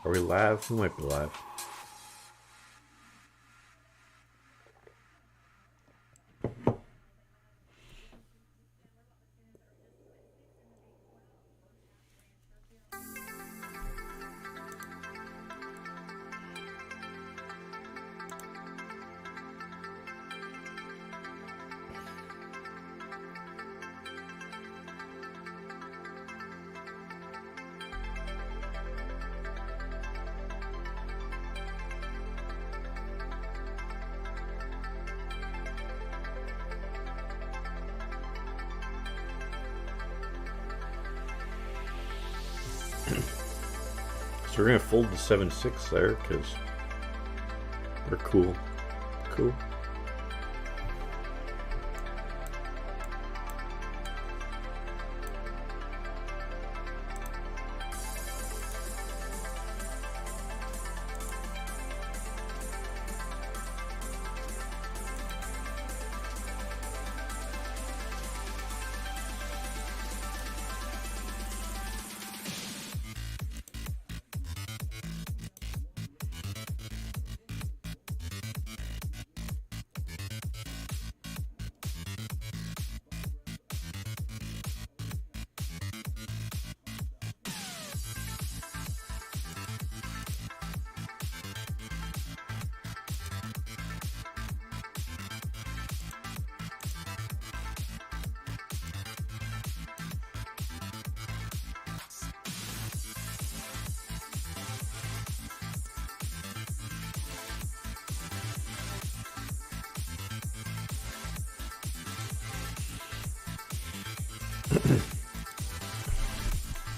Are we live? We might be live. So we're gonna fold the 7-6 there because we're cool. Cool.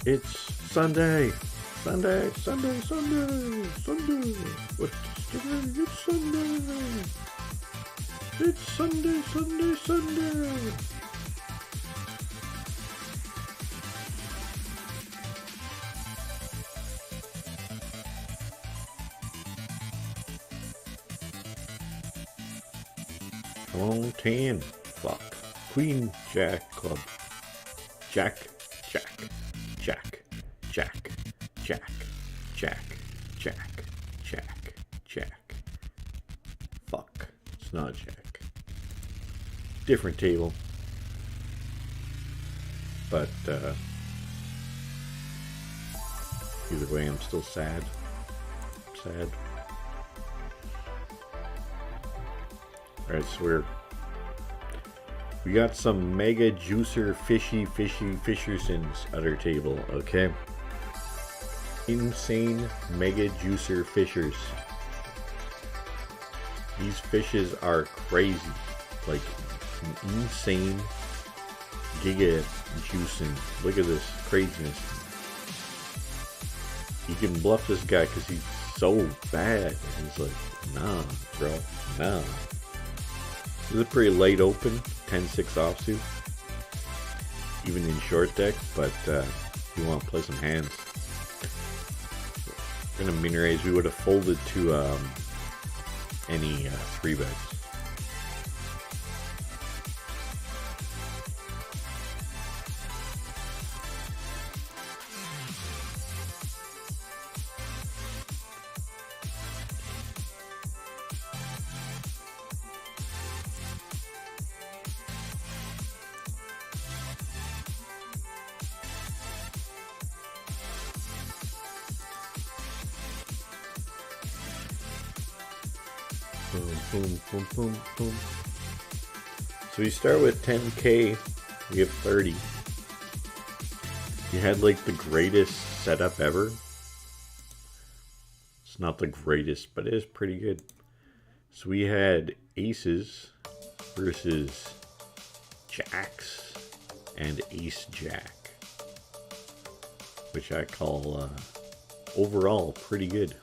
It's Sunday. Sunday. What's today? It's Sunday. It's Sunday. Come on, 10. Fuck. Queen, Jack, club. Jack. Fuck. It's not Jack. Different table. But, either way, I'm still sad. Alright, so we got some mega juicer fishersons at our table, okay? Insane mega juicer fishers. These fishes are crazy. Like insane giga juicing. Look at this craziness. You can bluff this guy because he's so bad. And he's like, nah, bro, nah. This is a pretty light open, 10-6 offsuit. Even in short deck, but you want to play some hands. In a mini raise, we would have folded to any 3-bets. Boom, boom, boom, boom, boom. So we start with 10k. We have 30. You had like the greatest setup ever. It's not the greatest, but it is pretty good. So we had aces versus jacks and ace jack, which I call overall pretty good.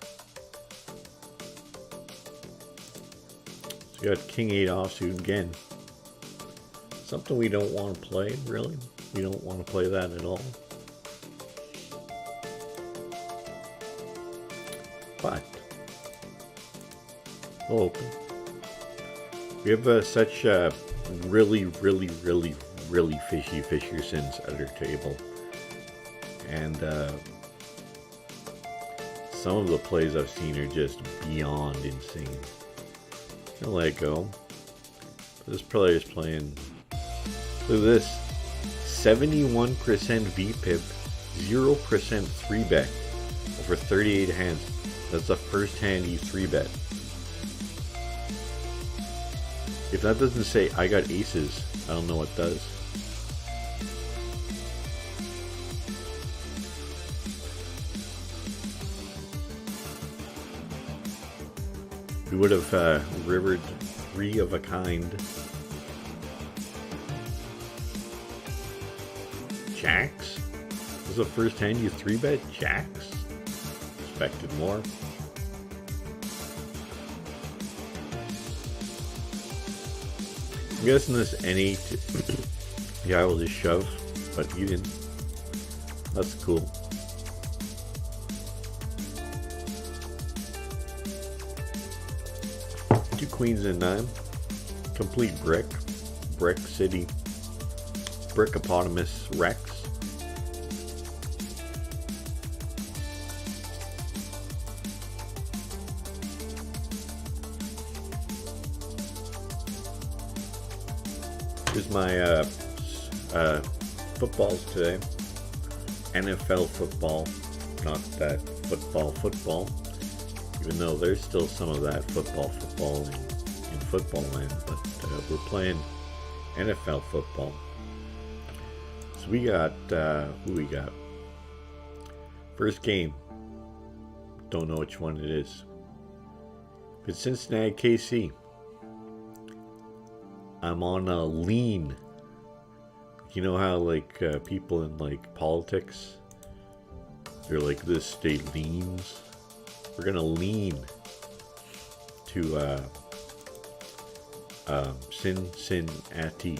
So we got king 8 offsuit again. Something we don't want to play, really. We don't want to play that at all. But we'll open. We have such really fishy Fishersons at our table. And some of the plays I've seen are just beyond insane. I'll let it go. This player is playing. Look at this. 71% VPIP, 0% 3-bet over 38 hands. That's the first hand he 3-bet. If that doesn't say I got aces, I don't know what does. We would have rivered 3 of a kind. Jacks? This is the first hand you 3-bet jacks? Expected more. I'm guessing this N8 guy will just shove, but he didn't. That's cool. Two queens and 9. Complete brick. Brick city. Brickopotamus Rex. Here's my footballs today. NFL football, not that football. Even though there's still some of that football in football land, but we're playing NFL football. So we got who we got? First game. Don't know which one it is. It's Cincinnati KC. I'm on a lean. You know how like people in like politics, they're like this state leans. We're gonna lean to Cincinnati.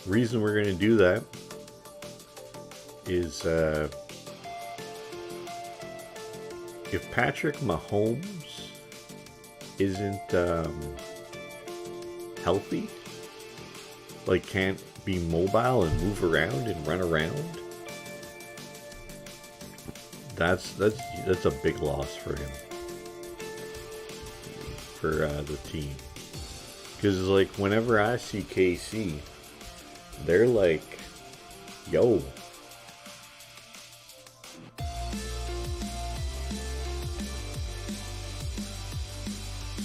Reason we're gonna do that is if Patrick Mahomes isn't healthy, like can't be mobile and move around and run around, that's a big loss for him, for the team. Because like whenever I see KC, they're like, yo,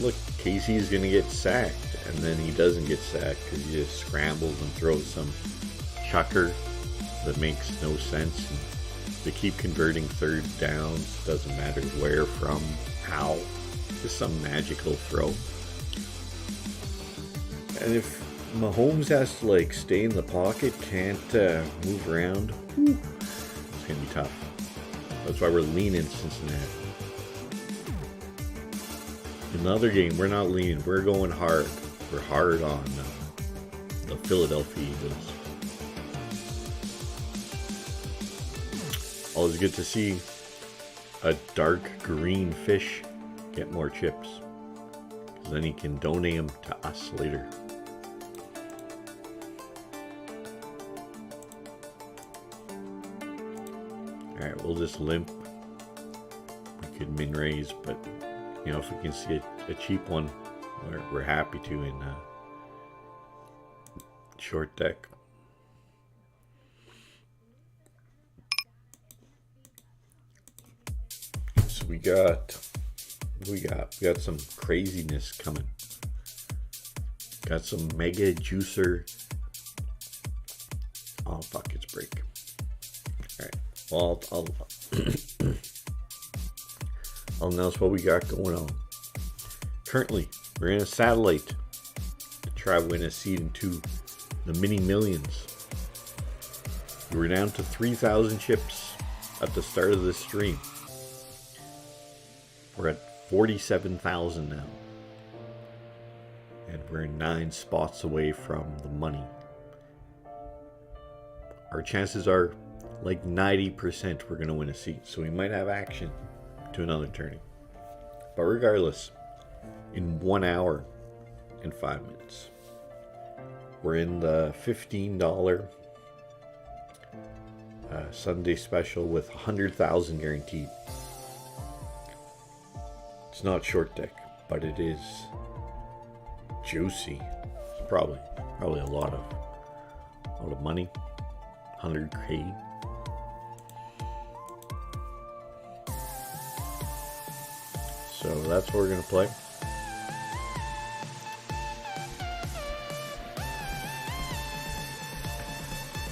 look, KC's gonna get sacked, and then he doesn't get sacked because he just scrambles and throws some chucker that makes no sense. And they keep converting third downs, doesn't matter where from, how, just some magical throw. And if Mahomes has to like stay in the pocket, can't move around, it's gonna be tough. That's why we're leaning Cincinnati. In the other game, we're not leaning. We're going hard. We're hard on the Philadelphia Eagles. Always good to see a dark green fish get more chips. Because then he can donate them to us later. Alright, we'll just limp. We could min raise, but you know, if we can see a cheap one, we're happy to in short deck. we got some craziness coming. Got some mega juicer. Oh fuck, it's break. Alright. Well, I'll announce what we got going on. Currently, we're in a satellite to try to win a seed into the mini millions. We're down to 3,000 chips at the start of this stream. We're at 47,000 now. And we're 9 spots away from the money. Our chances are like 90% we're going to win a seat. So we might have action to another tourney. But regardless, in 1 hour and 5 minutes, we're in the $15 Sunday special with 100,000 guaranteed. It's not short deck, but it is juicy. It's probably a lot of money. 100K. So that's what we're gonna play.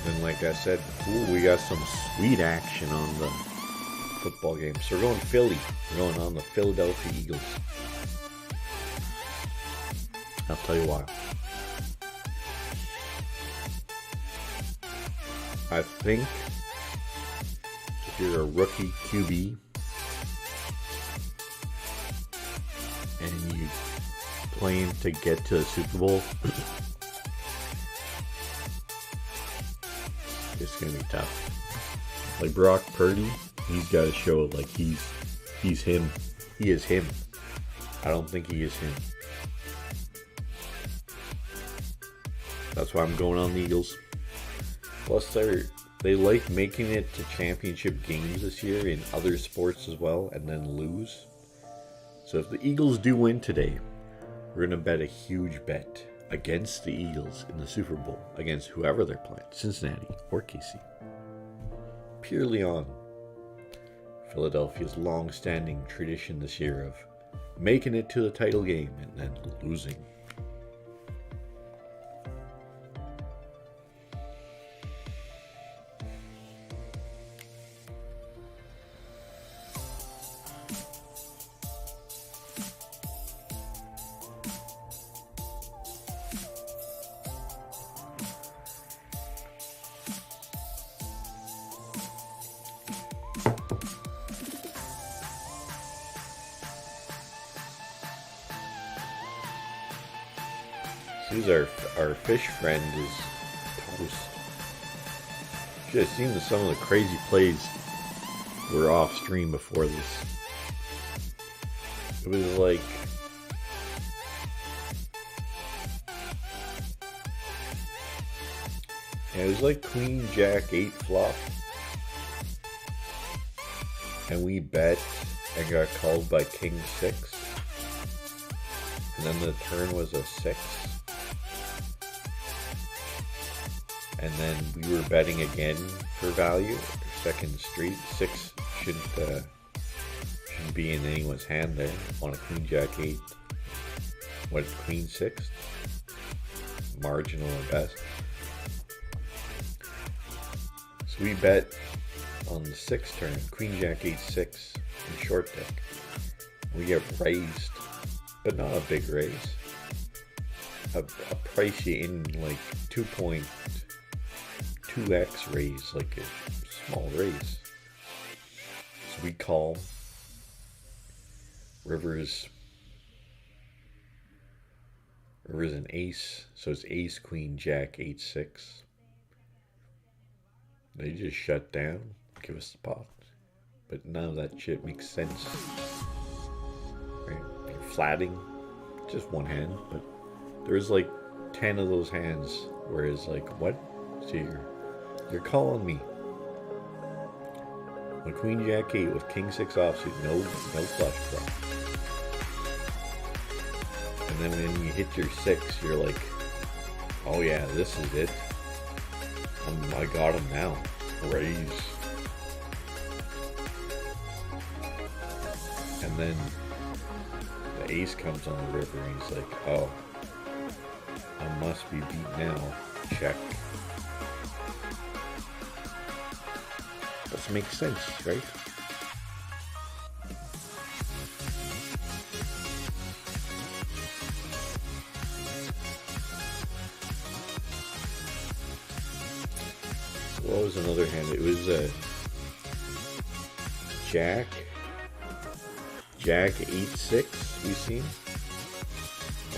And like I said, we got some sweet action on the football game. So we're going Philly. We're going on the Philadelphia Eagles. I'll tell you why. I think if you're a rookie QB and you playing to get to the Super Bowl, it's gonna be tough. Like Brock Purdy, he's got to show like he's him. He is him. I don't think he is him. That's why I'm going on the Eagles. Plus, they like making it to championship games this year in other sports as well, and then lose. So if the Eagles do win today, we're gonna bet a huge bet against the Eagles in the Super Bowl against whoever they're playing, Cincinnati or KC. Purely on Philadelphia's long-standing tradition this year of making it to the title game and then losing. Seems our fish friend is toast. You should have seen some of the crazy plays were off stream before this. It was like Queen Jack 8 flop, and we bet and got called by King 6, and then the turn was a 6. And then we were betting again for value, second street. 6 shouldn't be in anyone's hand there on a Queen Jack 8. What, Queen 6? Marginal at best. So we bet on the 6th turn, Queen Jack 8 6 in short deck. We get raised, but not a big raise. A price you in like 2.2x raise, like a small raise. So we call. River's an ace, so it's ace queen jack 8 6. They just shut down, give us the pot, but none of that shit makes sense. Right? You're flatting, just one hand, but there's like 10 of those hands, whereas like what? So you're calling me. With Queen Jack 8 with King 6 offsuit, no flush draw. And then when you hit your 6, you're like, oh yeah, this is it. I got him now. Raise. then the ace comes on the river and he's like, oh, I must be beat now. Check. Doesn't make sense, right? What was another hand? It was Jack 8-6 we seen.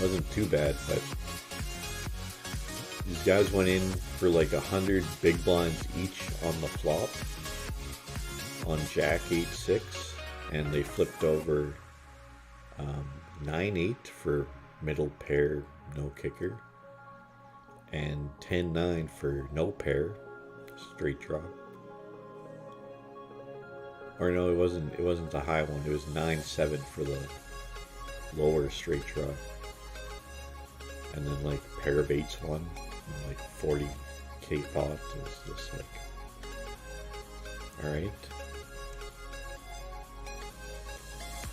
Wasn't too bad, but these guys went in for like 100 big blinds each on the flop on Jack 8-6, and they flipped over 9-8 for middle pair no kicker, and 10-9 for no pair straight draw. Or no, it wasn't the high one. It was 9-7 for the lower straight draw. And then like pair of eights won, and like 40k pot. It was just like, all right,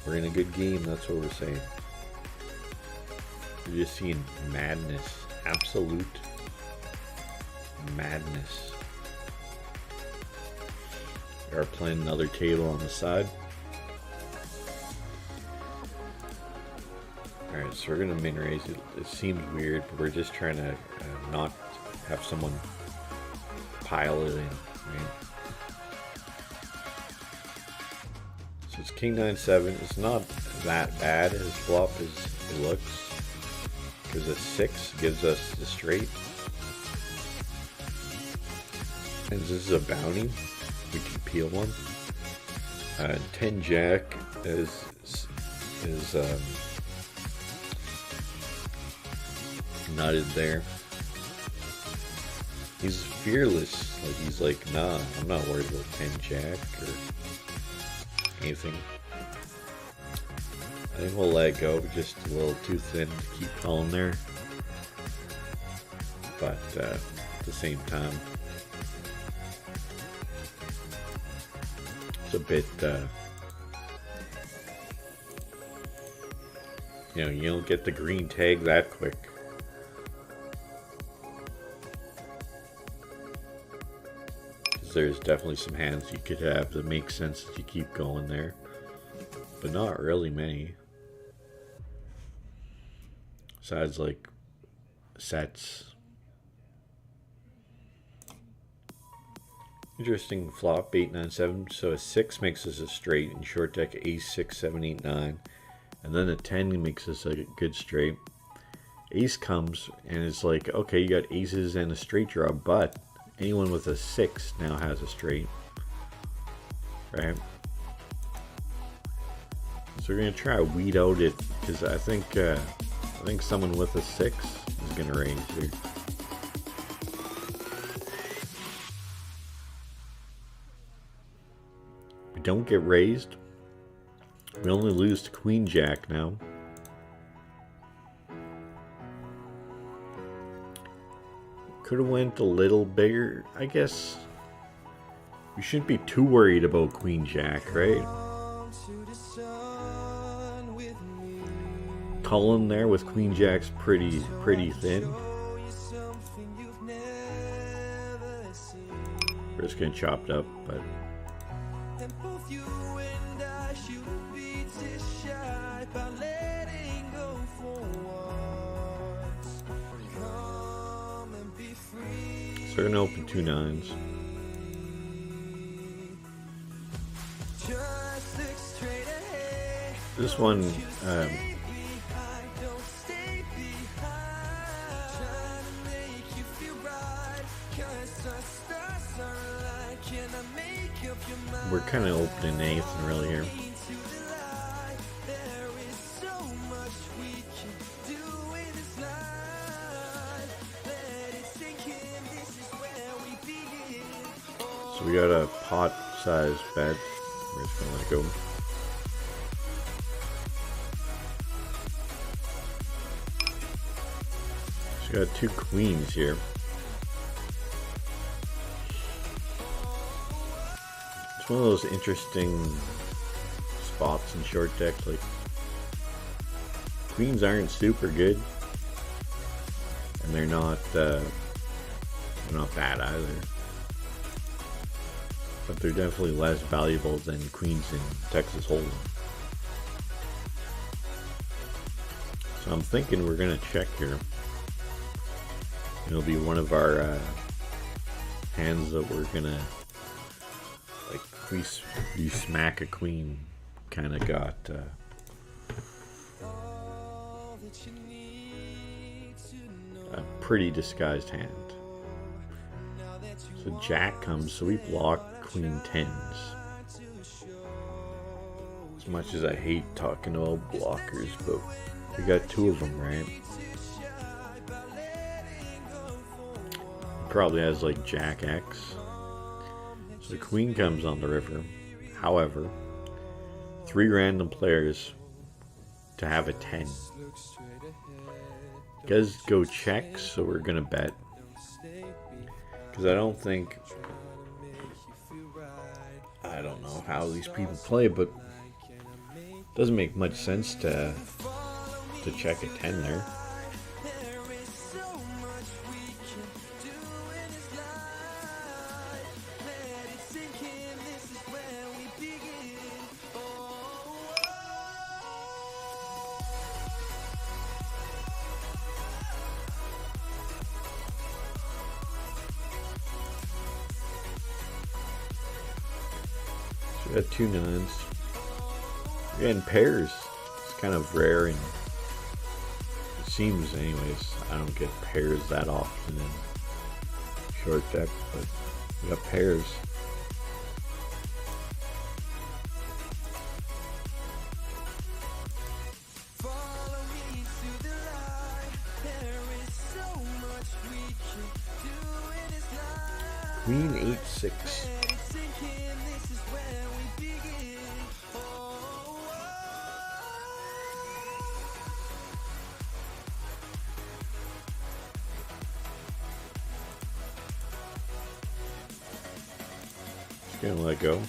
we're in a good game. That's what we're saying. We're just seeing madness, absolute madness. We are playing another table on the side. Alright, so we're gonna min raise it. It seems weird, but we're just trying to not have someone pile it in, right? So it's king 9-7. It's not that bad as flop as it looks, because a 6 gives us the straight. And this is a bounty. We can peel one. 10 Jack is not in there. He's fearless. Like he's like, nah, I'm not worried about 10 Jack or anything. I think we'll let it go. Just a little too thin to keep calling there. But at the same time, it's a bit, you know, you don't get the green tag that quick. Because there's definitely some hands you could have that make sense that you keep going there, but not really many. Besides like sets. Interesting flop, 8-9-7. So a 6 makes us a straight, and short deck ace 6, 7, 8, 9. And then a 10 makes us a good straight. Ace comes, and it's like, okay, you got aces and a straight draw, but anyone with a 6 now has a straight. Right? So we're going to try to weed out it, because I think someone with a 6 is going to raise here. Don't get raised. We only lose to Queen Jack now. Could have went a little bigger. I guess we shouldn't be too worried about Queen Jack, right? Colin there with Queen Jack's pretty thin. We're just gonna chop it up, but. So we're gonna open 2 9s. This one, we're kind of opening eighth really here. So we got a pot size bet. We're just gonna let it go. So we got 2 queens here. It's one of those interesting spots in short decks. Like, queens aren't super good, and they're not bad either. But they're definitely less valuable than queens in Texas Hold'em. So I'm thinking we're gonna check here. It'll be one of our hands that we're gonna, like, we smack a queen, kind of got a pretty disguised hand. So Jack comes, so we block queen tens. As much as I hate talking about blockers, but we got two of them, right? Probably has like Jack X. So the queen comes on the river. However, 3 random players to have a 10. Guys go check, so we're gonna bet. Because I don't know how these people play, but it doesn't make much sense to check a 10 there. We got 2 9s. We're getting pairs. It's kind of rare, and it seems, anyways, I don't get pairs that often in short deck, but we got pairs. Queen 8-6. Gonna let go,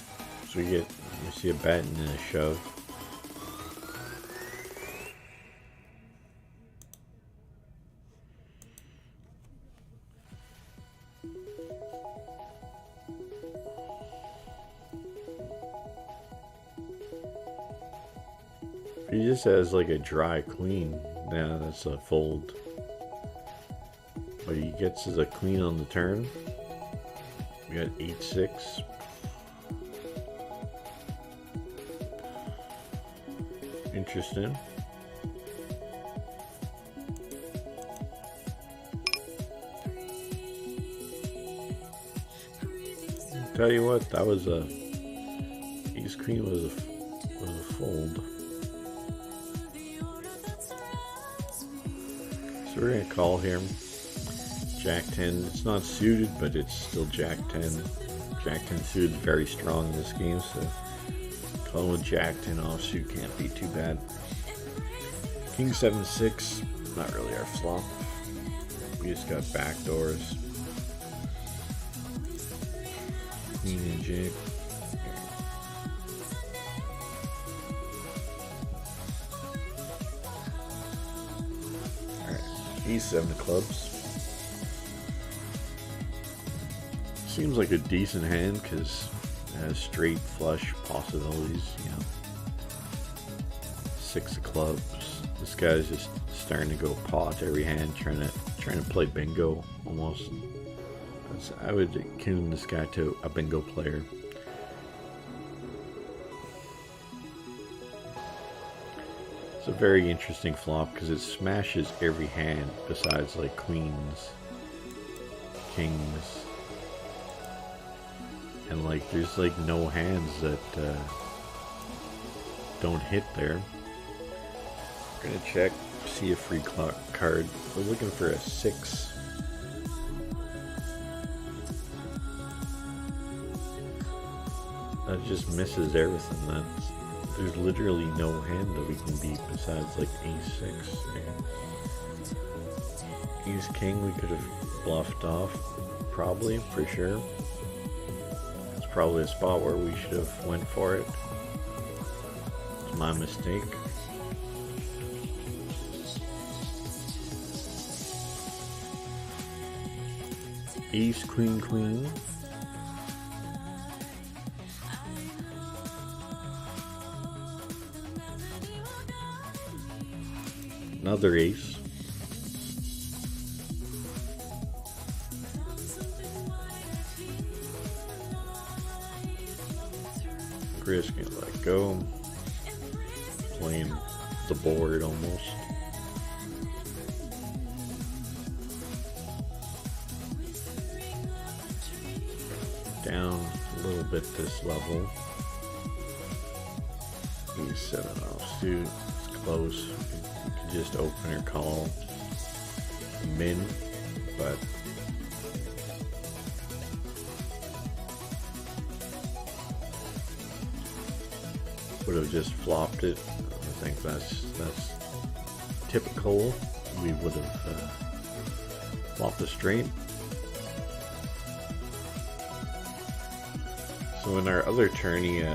so you see a bet and a shove. If he just has like a dry queen, yeah, that's a fold. What he gets is a queen on the turn. We got 8-6. Interesting. Tell you what, that was a ace queen was a fold. So we're gonna call here. Jack 10. It's not suited, but it's still Jack 10. Jack 10 suited very strong in this game, so calling with Jack 10 offsuit can't be too bad. King 7-6, not really our flop. We just got backdoors. Queen and Jack. Alright, E7 of clubs. Seems like a decent hand because it has straight flush possibilities, you know. 6 of clubs. This guy's just starting to go pot every hand, trying to play bingo almost. I would akin this guy to a bingo player. It's a very interesting flop because it smashes every hand besides like queens, kings, and like there's like no hands that don't hit there. We're gonna check, see a free card. We're looking for a 6. That just misses everything. There's literally no hand that we can beat besides like ace 6. Ace king we could have bluffed off, probably, for sure. It's probably a spot where we should have went for it. My mistake. Ace, queen, queen. Another ace. Chris can let go. Playing the board almost. Down a little bit this level. He's 7 offsuit. It's close. You can just open or call min, but would have just flopped it. I think that's typical. We would have flopped the straight. So in our other tourney,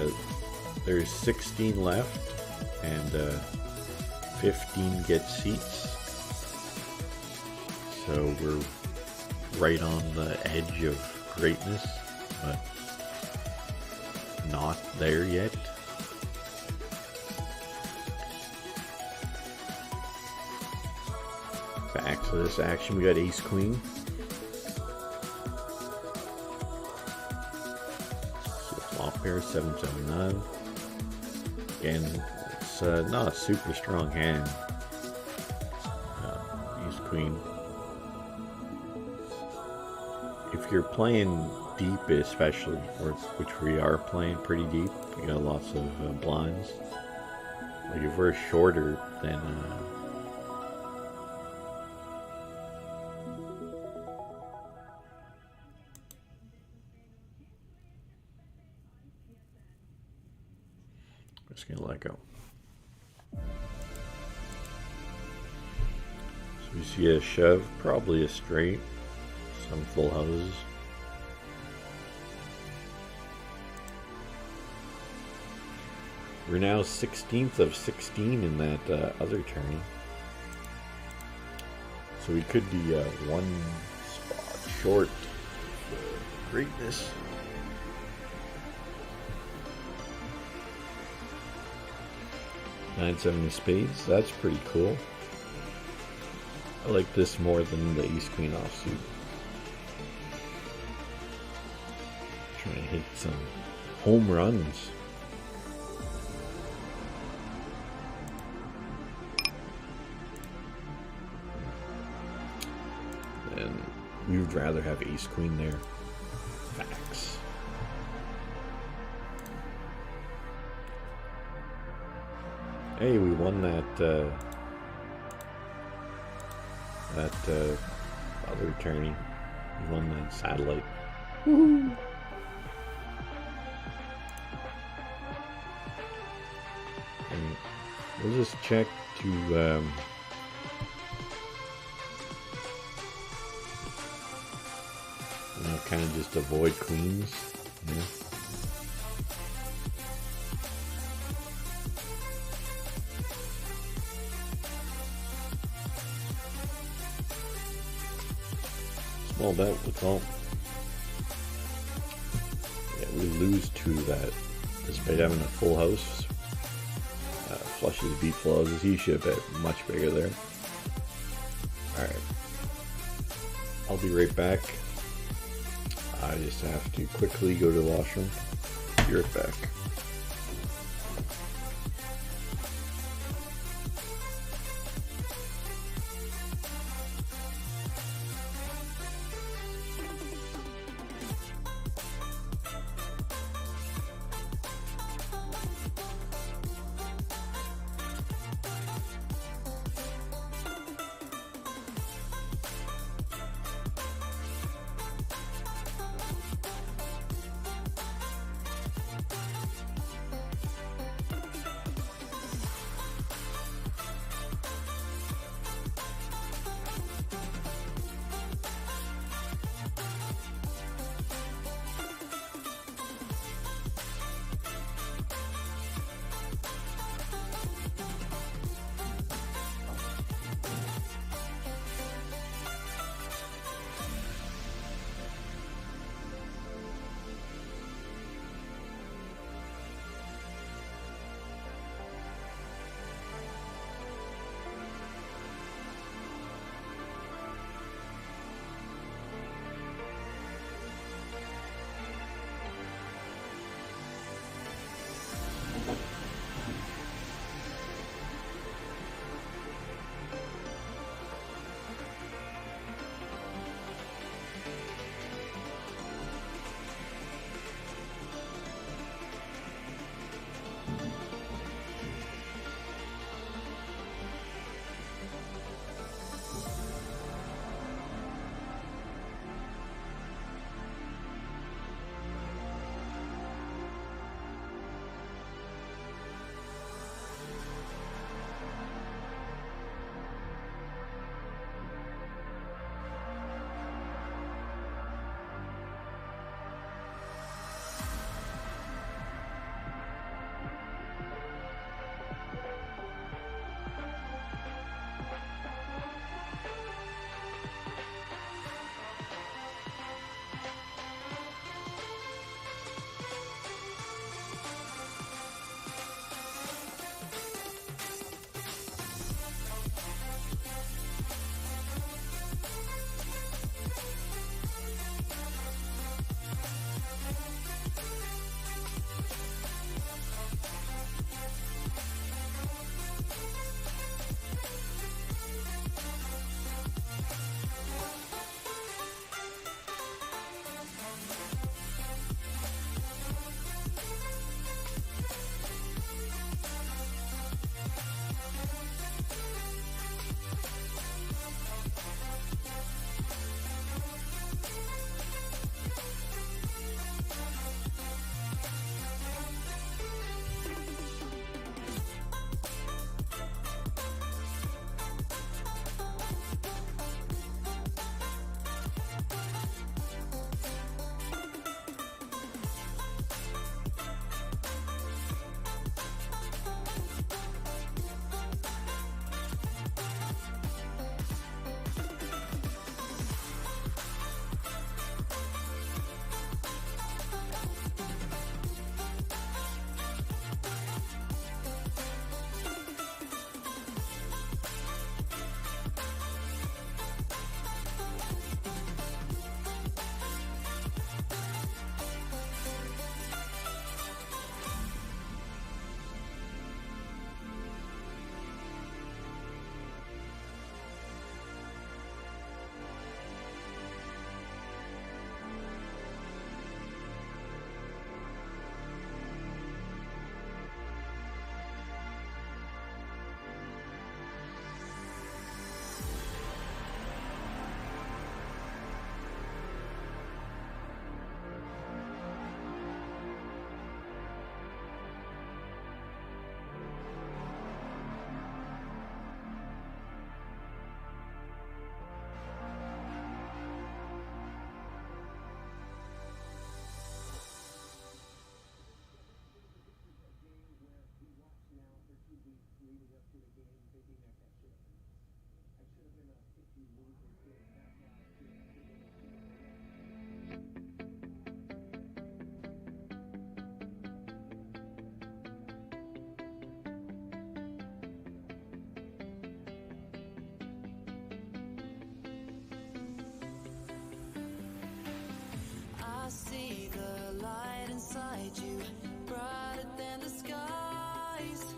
there's 16 left, and 15 get seats. So we're right on the edge of greatness, but not there yet. Back to this action, we got ace queen. So flop pair 779. Again, it's not a super strong hand. Ace queen. If you're playing deep, especially, or which we are playing pretty deep, you got lots of blinds. Like if we're shorter, then just gonna let go. So we see a shove, probably a straight, some full houses. We're now 16th of 16 in that other tourney. So we could be one spot short of greatness. $970 spades, that's pretty cool. I like this more than the ace queen offsuit. Trying to hit some home runs. And we would rather have ace queen there. Facts. Hey, we won that other tourney. We won that satellite. Woohoo! And we'll just check to kind of just avoid queens, you know? Small bet with all. Yeah, we lose to that despite having a full house. Flushes beat flaws. He should bet much bigger there. Alright. I'll be right back. I just have to quickly go to the washroom. Be right back. I see the light inside you, brighter than the skies.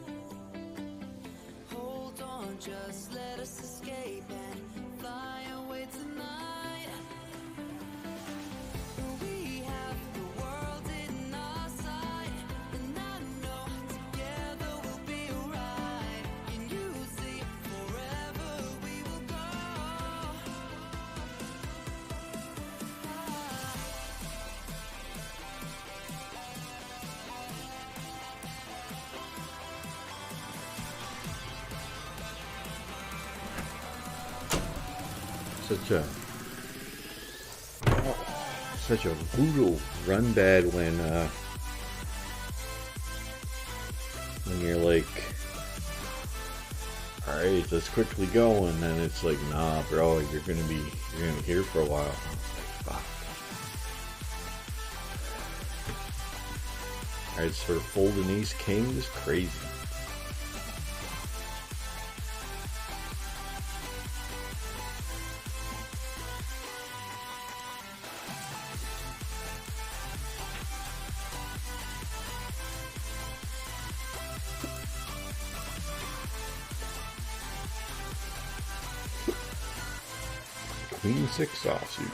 Hold on, just let us escape and fly away tonight. We have the world in our sight, and I know together we'll be alright. Can you see forever we will go? Such a brutal run bad when you're like, all right, let's quickly go, and then it's like, nah, bro, you're gonna be here for a while. Fuck. All right, so folding ace king is crazy. Queen 6 offsuit.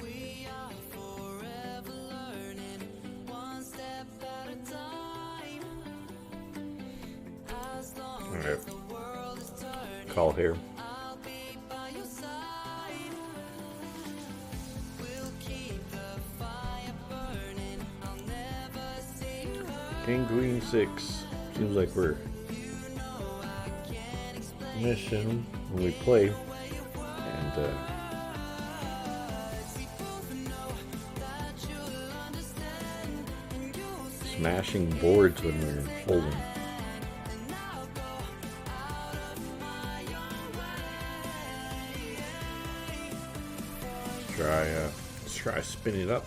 We are forever learning, one step at a time. As long as the world is turning, Call here. I'll be by your side. We'll keep the fire burning, I'll never see you hurt. King Queen 6. Seems like we're missing when we play. And smashing boards when we're folding. Let's try spin it up.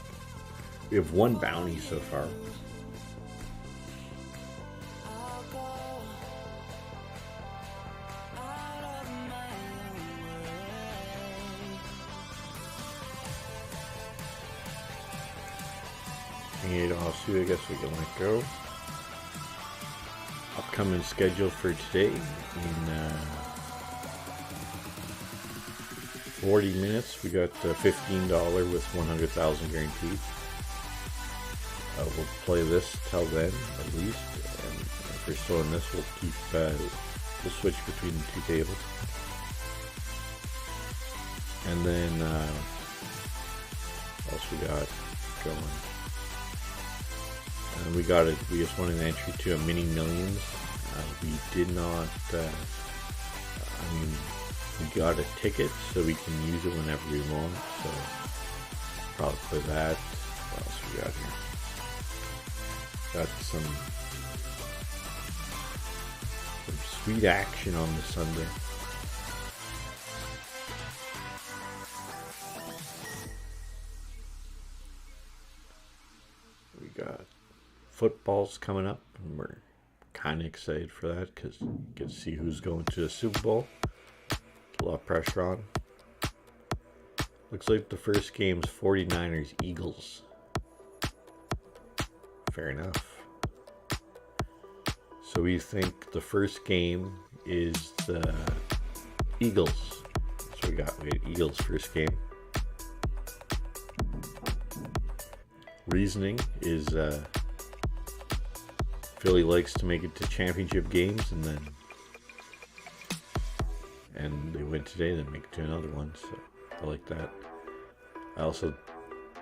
We have one bounty so far. I guess we can let go. Upcoming schedule for today in 40 minutes. We got $15 with 100,000 guaranteed. We'll play this till then at least, and if we're still in this, we'll keep we'll switch between the two tables. And then what else we got going? And we just won an entry to a mini millions. We did not, we got a ticket so we can use it whenever we want, so probably play that. What else we got here? Got some sweet action on the Sunday. We got football's coming up, and we're kind of excited for that because you get to see who's going to the Super Bowl. A lot of pressure on. Looks like the first game's 49ers Eagles. Fair enough. So we think the first game is the Eagles. So we got Eagles first game. Reasoning is Philly likes to make it to championship games, and they win today, then make it to another one. So I like that. I also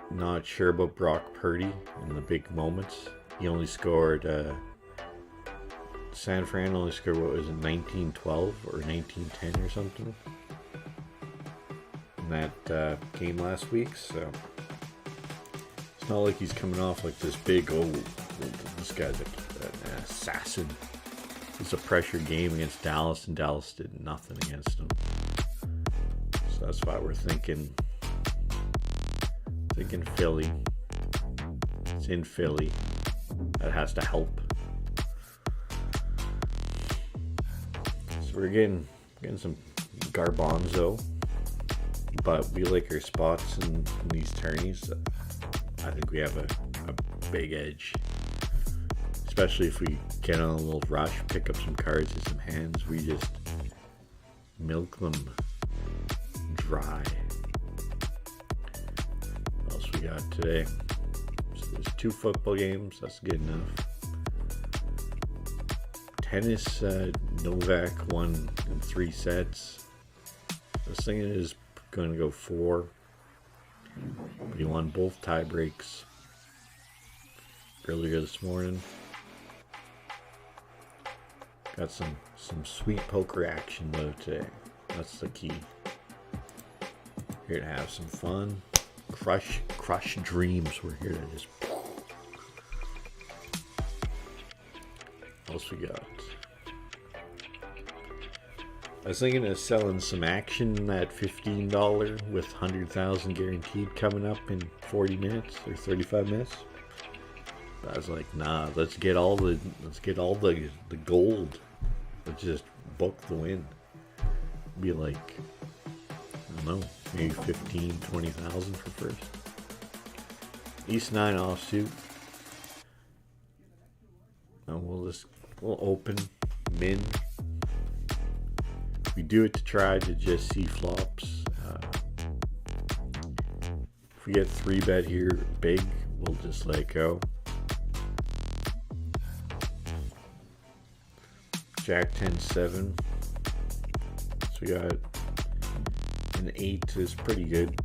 not sure about Brock Purdy in the big moments. He only scored San Fran only scored, what was it, 1912 or 1910 or something in that game last week. So it's not like he's coming off like this big, oh, this guy's an assassin. It's a pressure game against Dallas, and Dallas did nothing against him. So that's why we're thinking Philly. It's in Philly. That has to help. So we're getting some garbanzo, but we like our spots in these tourneys. I think we have a big edge, especially if we get on a little rush, pick up some cards and some hands. We just milk them dry. What else we got today? So there's 2 football games. That's good enough. Tennis, Novak won in 3 sets. I was thinking it is going to go 4, but he won both tie breaks earlier this morning. Got some sweet poker action though today. That's the key. Here to have some fun. Crush dreams. We're here to just. What else we got? I was thinking of selling some action at $15 with 100,000 guaranteed coming up in 40 minutes or 35 minutes. But I was like, nah, let's get all the gold. Let's just book the win. Be like, I don't know, maybe 15, 20,000 for first. East 9 offsuit. And we'll open min. We do it to try to just see flops. If we get 3-bet here big, we'll just let go. Jack 10-7. So we got an 8 is pretty good.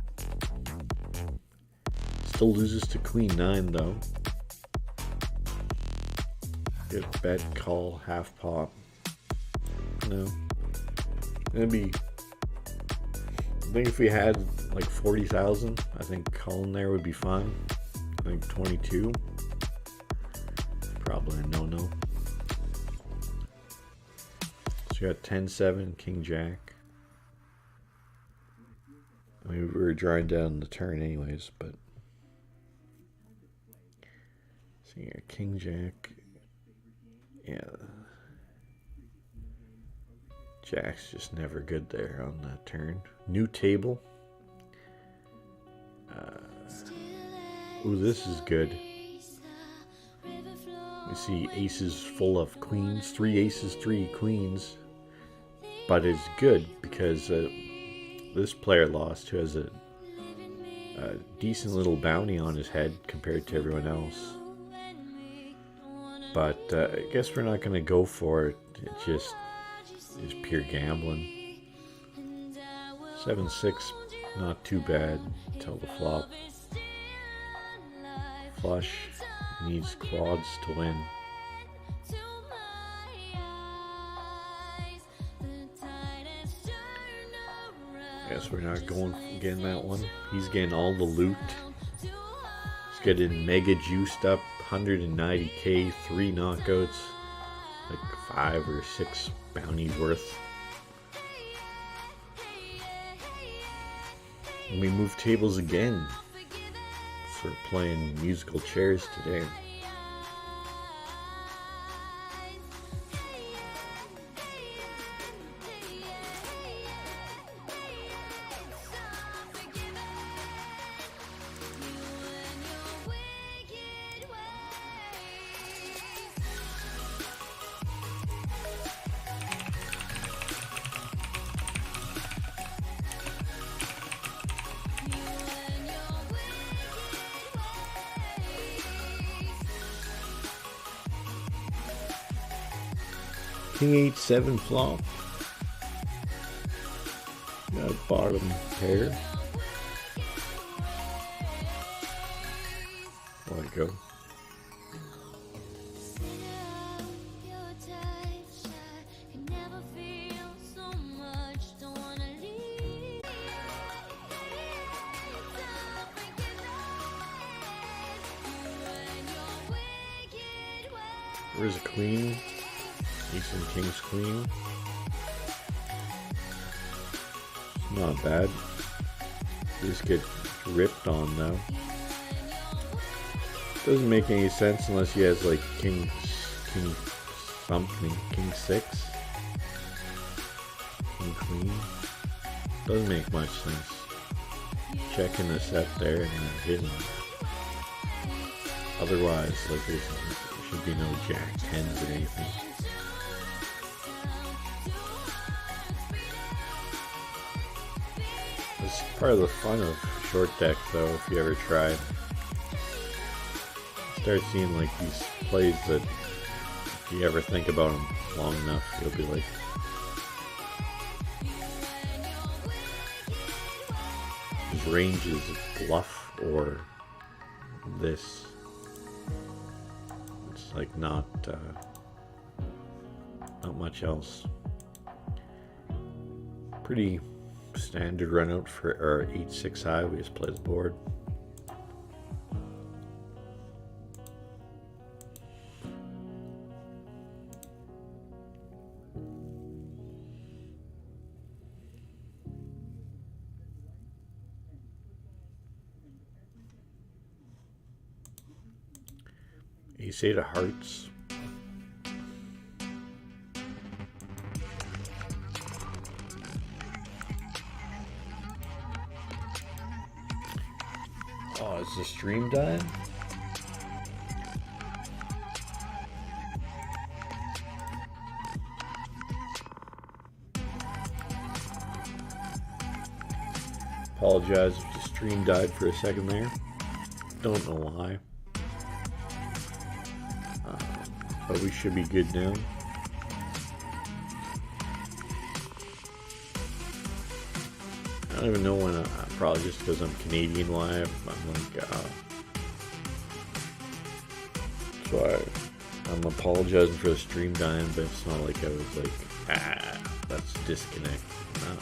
Still loses to Queen 9 though. Good bet, call, half pot. No. It'd be. I think if we had like 40,000, I think calling there would be fine. I think 22. Probably a no-no. So you got 10-7, King Jack. I mean, we were drawing down the turn anyways, but. So you got King Jack. Yeah. Jack's just never good there on that turn. New table. Ooh, this is good. We see aces full of queens. 3 aces, 3 queens. But it's good because this player lost, who has a decent little bounty on his head compared to everyone else. But I guess we're not going to go for it. It just is pure gambling. 7-6, not too bad until the flop. Flush, needs quads to win. Guess we're not getting that one. He's getting all the loot. He's getting mega juiced up, 190k, 3 knockouts, like 5 or 6 bounties worth. And we move tables again for playing musical chairs today. King 8-7 flop. Got a bottom pair. Let it go. Where's a queen? Ace and king's queen. Not bad. Just get ripped on now. Doesn't make any sense unless he has like king something, king 6, king queen. Doesn't make much sense. Checking the set there and then hitting. Otherwise, like there should be no jack 10s or anything. It's part of the fun of short deck though, if you ever tried. Start seeing like these plays that if you ever think about them long enough, you'll be like, his range is bluff or this. It's like not much else. Pretty standard run out for our 8-6 high. We just play the board. Ace-8 of hearts. Oh, is the stream dying? Apologize if the stream died for a second there. Don't know why. But we should be good now. I don't even know when, probably just because I'm Canadian live, I'm like, so I'm apologizing for the stream dying, but it's not like I was like, let's disconnect. No.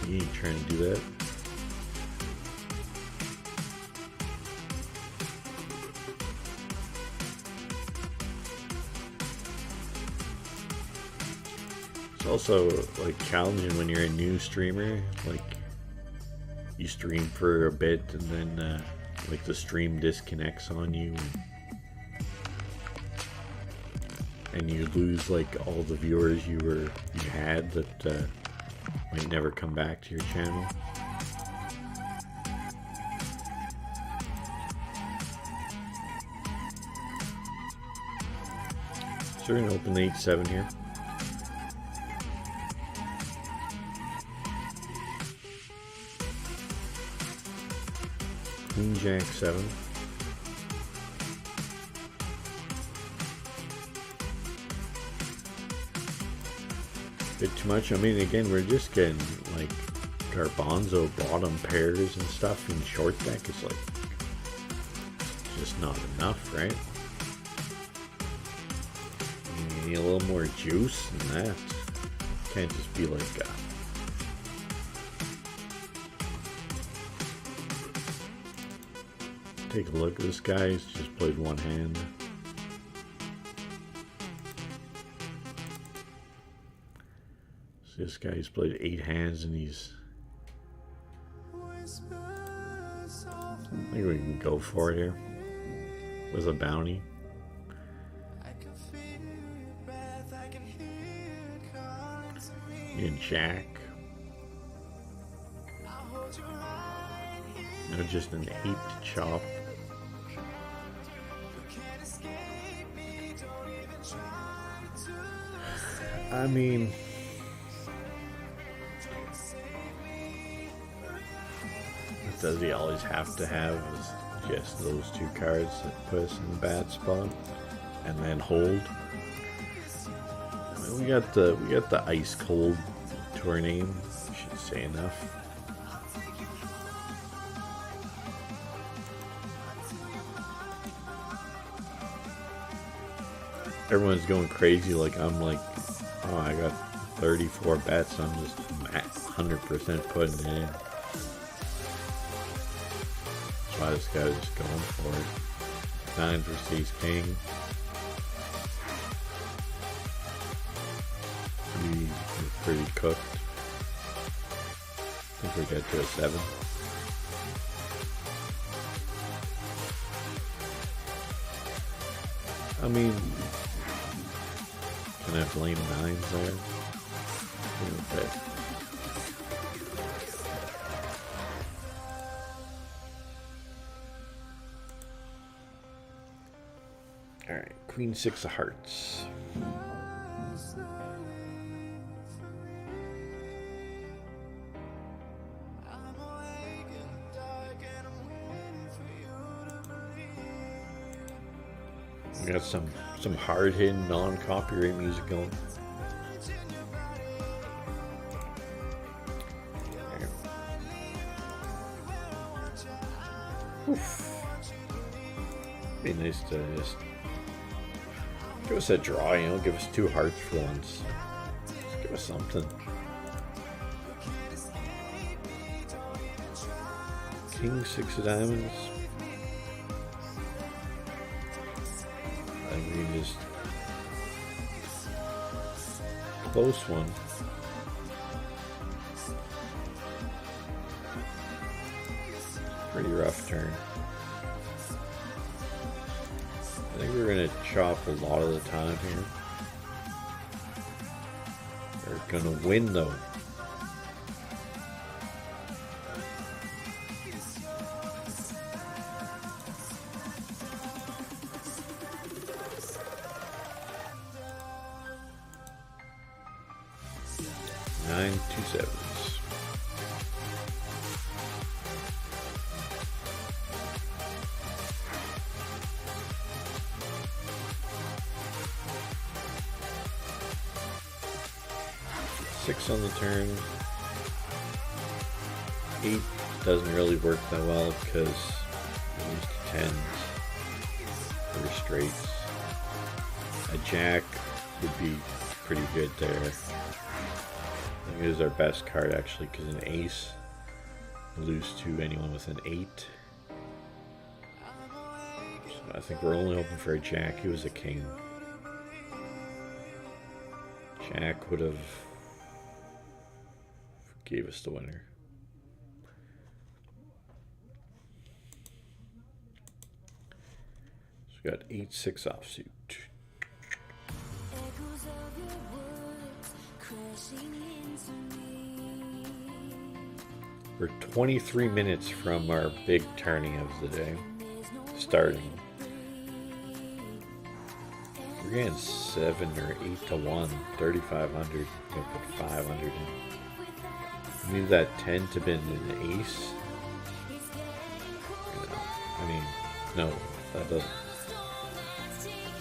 You ain't trying to do that. Also like challenging when you're a new streamer, like you stream for a bit and then like the stream disconnects on you and you lose like all the viewers you had that might never come back to your channel. So we're gonna open the 8-7 here. Queen Jack 7. Bit too much. I mean, again, we're just getting like garbanzo bottom pairs and stuff in short deck. It's like just not enough, right? You need a little more juice than that. Can't just be like take a look at this guy. He's just played one hand. So this guy's played 8 hands and he's... I think we can go for it here. With a bounty. And Jack. No, just an 8 to chop. I mean, does he always have to have is just those 2 cards that put us in the bad spot and then hold? I mean, we got the ice cold to our name. We should say enough. Everyone's going crazy like I'm like, oh, I got 34 bets, I'm just 100% putting it in. That's why this guy was just going for it. 9 versus Ace King. Pretty cooked. I think we get to a 7. I mean, can I blame 9s there? Okay. Alright, Queen 6 of Hearts. We got some hard-hitting, non-copyright music going. Oof. Be nice to just give us a draw, you know, give us 2 hearts for once. Just give us something. King 6 of diamonds. I mean, just close one. Pretty rough turn. I think we're gonna chop a lot of the time here. We're gonna win though. Nine 2 7s. Six on the turn. 8 doesn't really work that well because we're used to 10s or straights. A jack would be pretty good there. I think it is our best card actually because an ace will lose to anyone with an 8. So I think we're only hoping for a jack. He was a king. Jack would have gave us the winner. So we got 8-6 offsuit. Echoes of your words crashing into me. We're 23 minutes from our big tourney of the day starting. We're getting 7 or 8 to 1, 3,500. Gonna put 500 in. Maybe that 10 to been an ace. You know, I mean, no, that doesn't.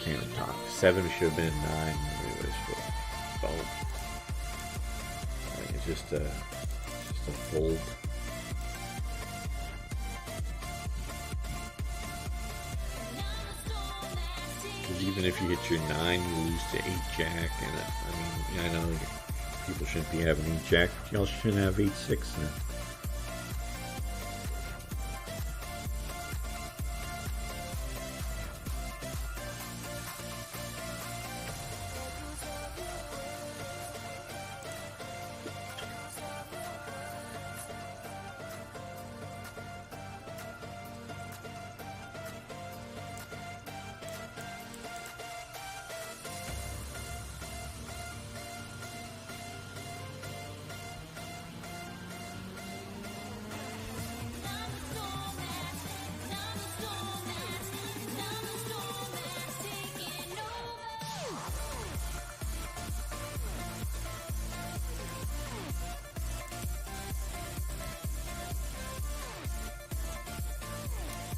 Can't talk. 7 should have been 9. Anyways, for both. I think it's just a fold. Because even if you hit your 9, you lose to 8 jack, and I mean, I know people shouldn't be having 8 jack. Y'all shouldn't have 8-6 then.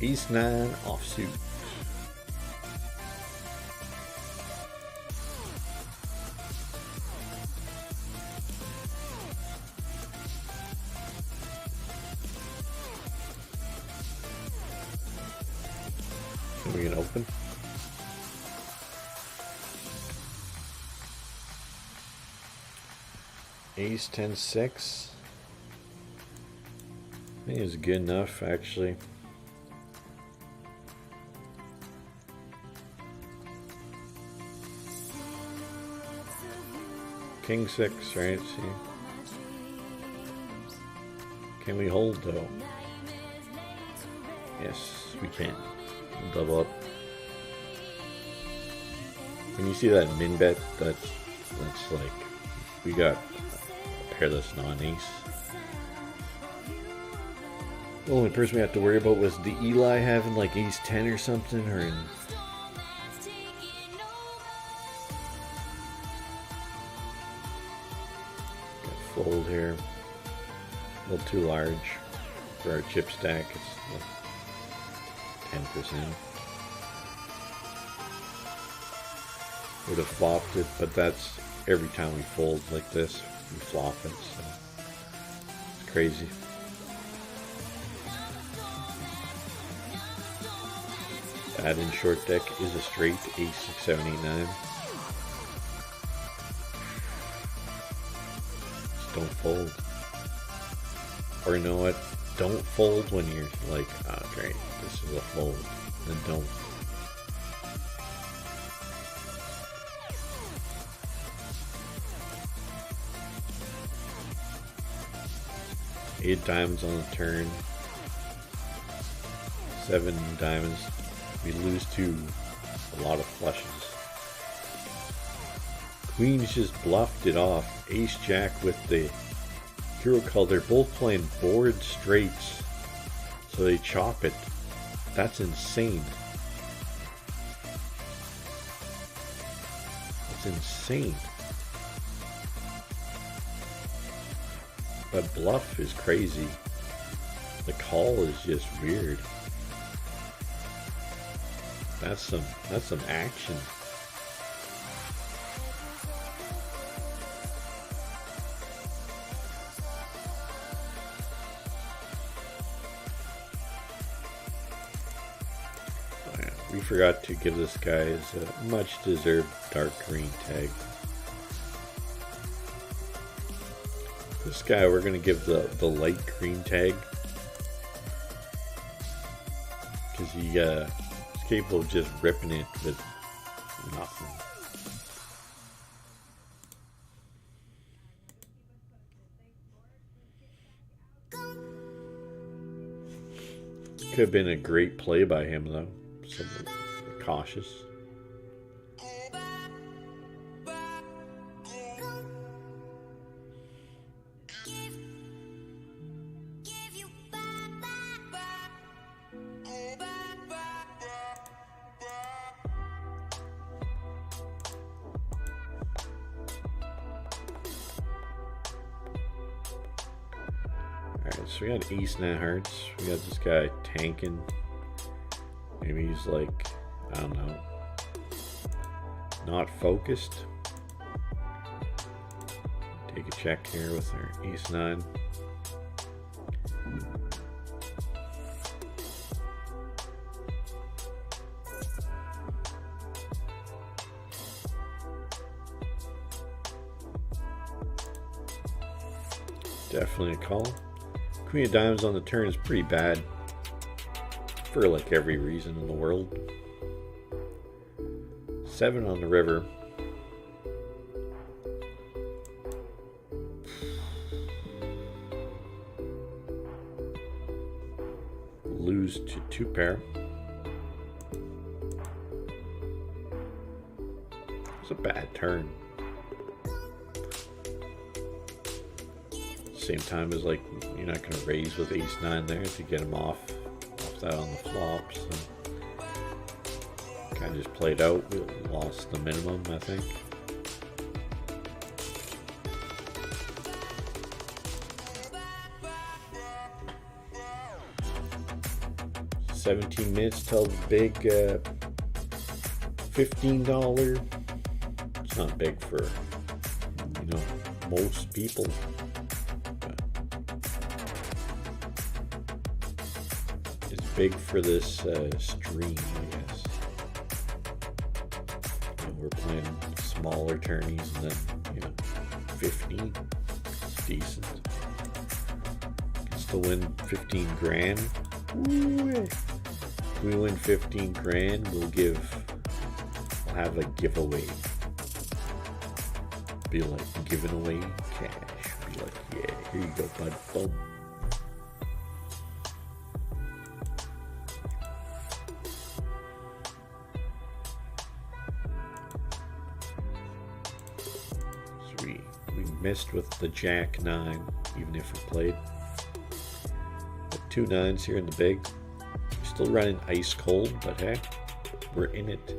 Ace 9 offsuit. Are we gonna open? Ace 10-6. I think it's good enough actually. King 6, right? See. Can we hold though? Yes, we can. Double up. When you see that min bet, that's like we got a pairless non-ace. The only person we have to worry about was the Eli having like ace 10 or something, or in. Got fold here. A little too large for our chip stack. It's like 10%. Would have flopped it, but that's every time we fold like this, we flop it, so it's crazy. Add in short deck is a straight ace 6, 7, 8, 9. Just don't fold. Or you know what? Don't fold when you're like, oh great, this is a fold. Then don't. Eight diamonds on the turn. 7 diamonds. We lose to a lot of flushes. Queens just bluffed it off. Ace Jack with the hero call. They're both playing board straights, so they chop it. That's insane. That's insane. But bluff is crazy. The call is just weird. That's some action. Oh yeah, we forgot to give this guy his much deserved dark green tag. This guy we're gonna give the light green tag because he capable of just ripping it with nothing. Could have been a great play by him though. So cautious. So we got ace 9 hearts. We got this guy tanking. Maybe he's like, I don't know, not focused. Take a check here with our ace 9. Definitely a call. Queen of diamonds on the turn is pretty bad for like every reason in the world. 7 on the river. Lose to 2 pair. It's a bad turn. Same time as like you're not going to raise with ace 9 there to get him off that on the flop, so kind of just played out. We lost the minimum, I think. $17 till the big $15. It's not big for, you know, most people. Big for this stream, I guess. You know, we're playing smaller tourneys, and then 15. It's decent. Can still win 15 grand. Ooh. If we win 15 grand, we'll have a giveaway. Be like giving away cash. Be like, yeah, here you go, bud. Boom. So we missed with the Jack 9, even if we played. But 2 9s here in the big. Still running ice cold, but hey, we're in it.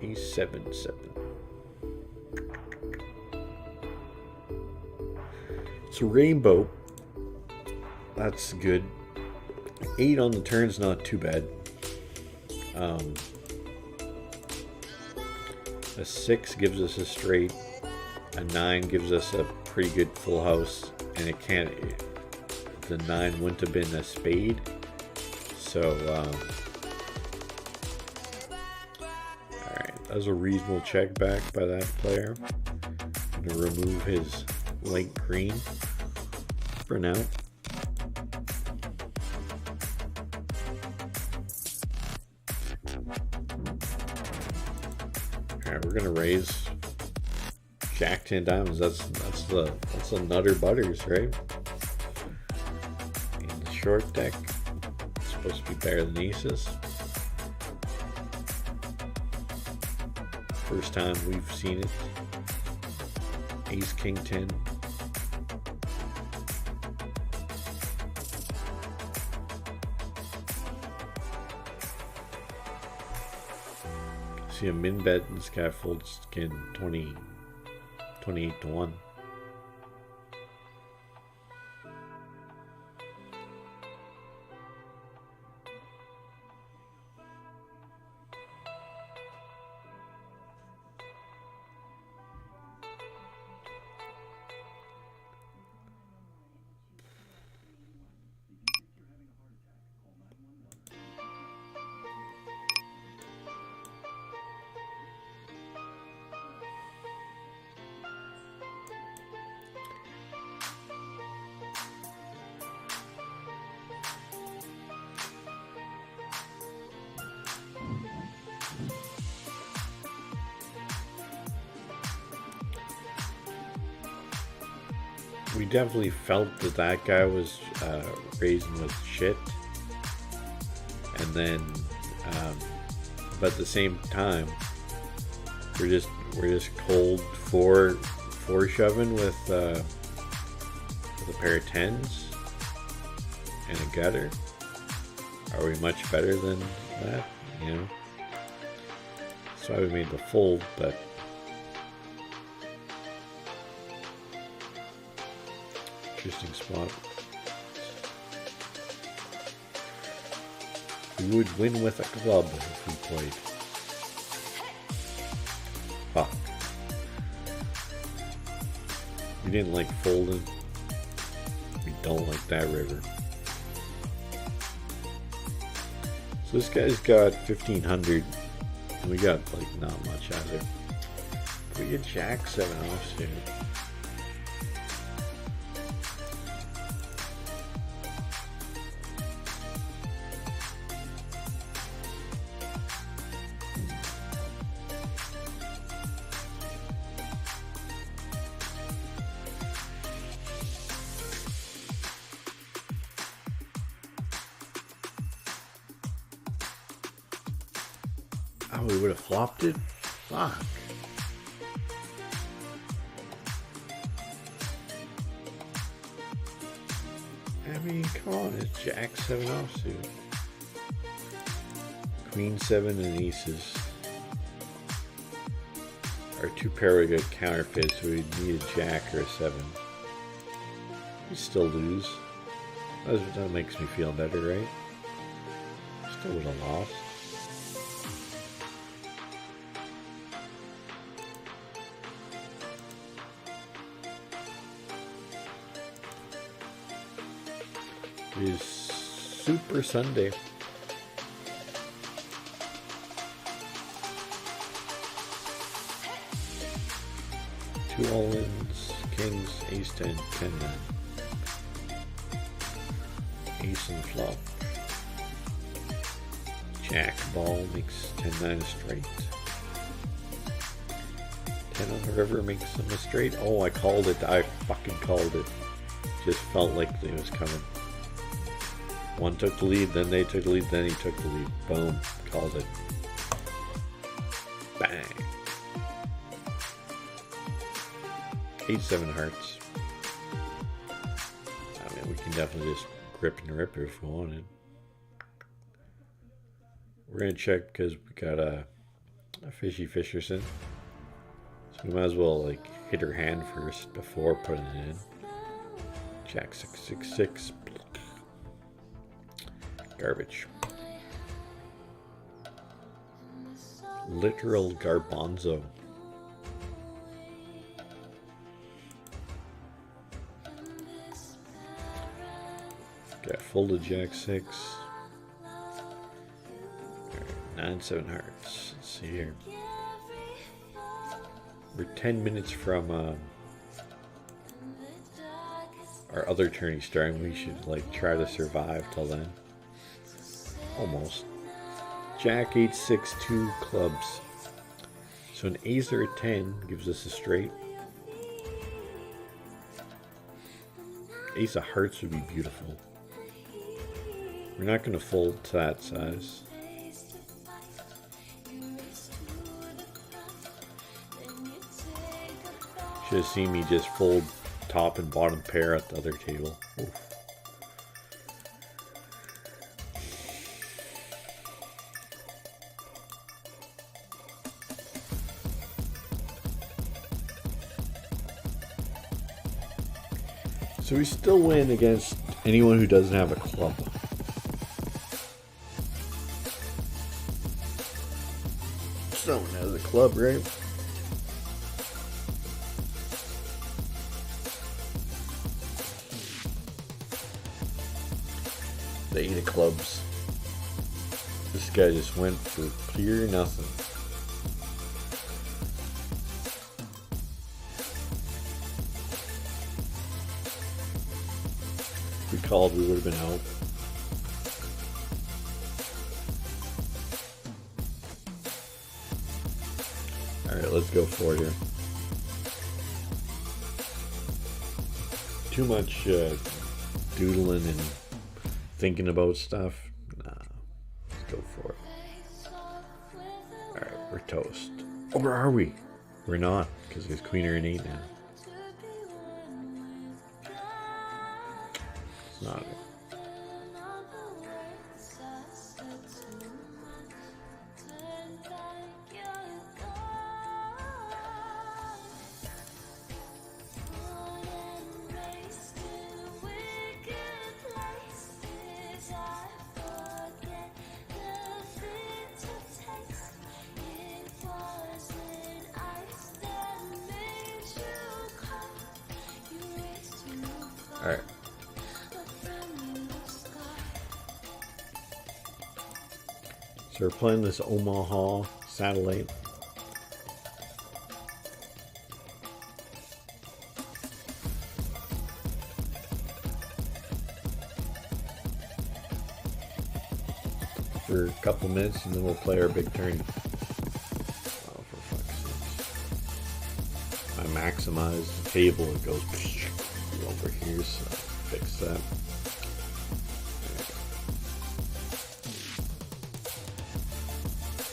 Ace 7 7. It's a rainbow. That's good. 8 on the turn's not too bad. A 6 gives us a straight. A 9 gives us a pretty good full house, and it can't. The 9 wouldn't have been a spade. So, alright, that was a reasonable check back by that player. I'm gonna remove his light green for now. Alright, we're gonna raise Jack 10 diamonds. That's the Nutter Butters, right? In the short deck, it's supposed to be better than aces. First time we've seen it. Ace King 10. See a min bet and this guy folds skin 28 to 1. We definitely felt that that guy was raising with shit, and then, but at the same time, we're just cold four shoving with a pair of 10s and a gutter. Are we much better than that? You know, that's why we made the fold, but. Interesting spot. We would win with a club if we played. Fuck. We didn't like folding. We don't like that river. So this guy's got 1500, and we got like not much either. We get Jack 7 off soon. Oh, we would have flopped it? Fuck. I mean, come on, it's Jack 7 offsuit. Queen 7 and aces. Our 2 pair would get counterfeit, so we'd need a Jack or a 7. We still lose. That makes me feel better, right? Still would have lost. It is Super Sunday. Two all-ins, kings, ace 10, 10 9. ace on the flop. Jack ball makes 10-9 straight. 10 on the river makes him a straight. Oh, I called it. I fucking called it. Just felt like it was coming. One took the lead, then they took the lead, then he took the lead. Boom. Called it. Bang. 8-7 hearts. I mean, we can definitely just grip and rip her if we wanted. We're going to check because we got a Fishy Fisherson. So we might as well like hit her hand first before putting it in. Jack 6-6-6. Garbage. Literal garbanzo. Got folded Jack 6. 9-7 hearts. Let's see here. We're 10 minutes from our other tourney starting. We should like try to survive till then. Almost. Jack 8-6-2 clubs. So an ace or a 10 gives us a straight. Ace of hearts would be beautiful. We're not going to fold to that size. Should have seen me just fold top and bottom pair at the other table. Oof. So we still win against anyone who doesn't have a club. Someone has a club, right? The 8 of clubs. This guy just went for pure nothing. If we called, we would have been out. Alright, let's go for it here. Too much doodling and thinking about stuff. Nah, let's go for it. Alright, we're toast. Or are we? We're not, because there's queen or an 8 now. It's not it. Alright. So we're playing this Omaha satellite. For a couple minutes and then we'll play our big turn. Oh, for fuck's sake. I maximize the table, it goes over here, so fix that.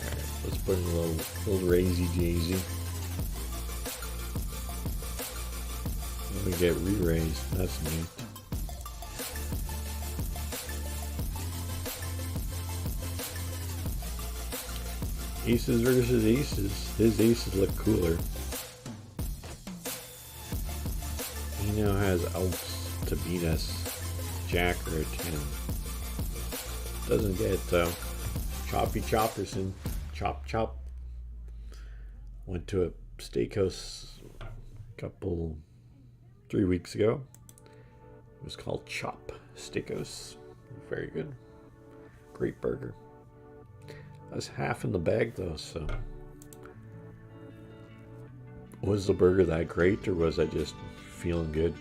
Alright, let's put in a little raisy daisy. Let me get re-raised, that's neat. Aces versus aces. His aces look cooler. He now has outs to beat us. Jack or a 10. Doesn't get Choppy Chopperson. Chop chop. Went to a steakhouse 3 weeks ago. It was called Chop Steakhouse. Very good. Great burger. I was half in the bag though, so was the burger that great or was I just feeling good?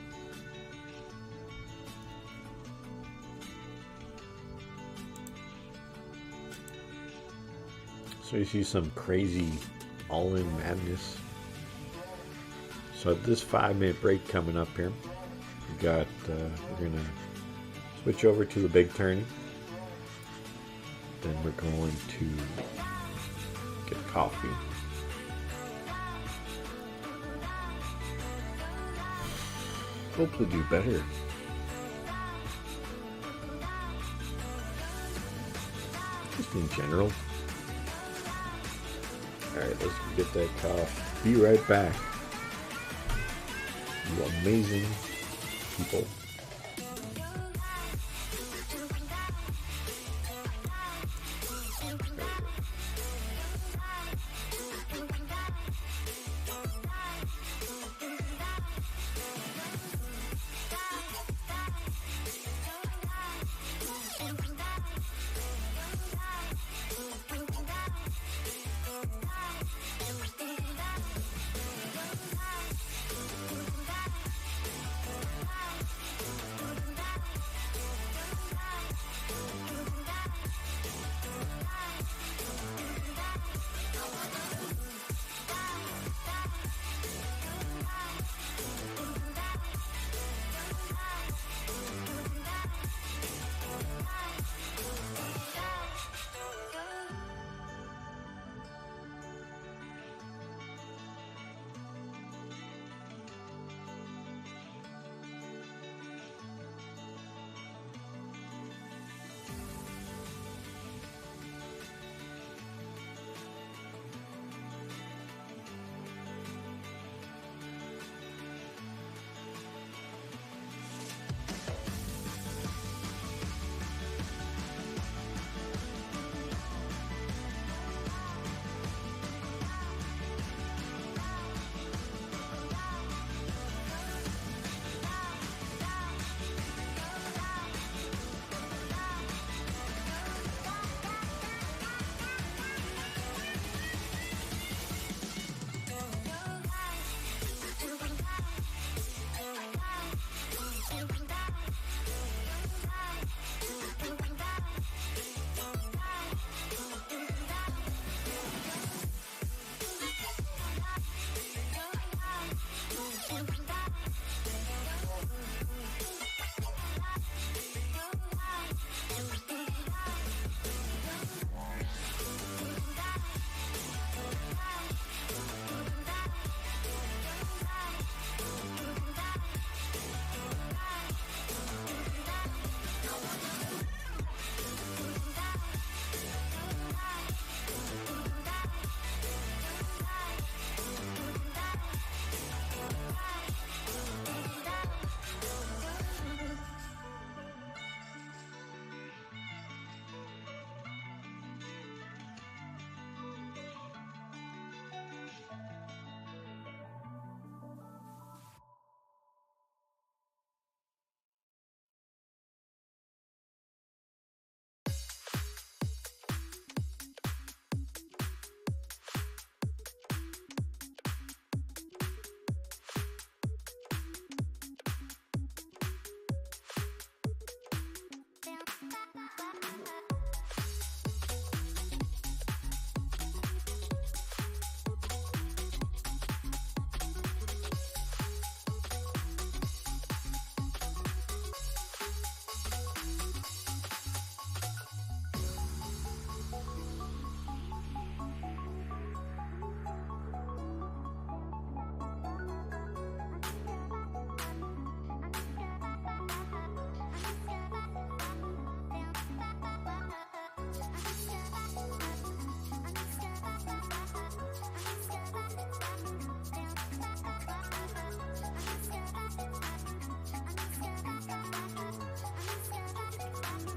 So you see some crazy all-in madness. So this 5-minute break coming up here. We got we're gonna switch over to the big turning. Then we're going to get coffee. Hopefully do better. Just in general. Alright, let's get that coffee. Be right back. You amazing people.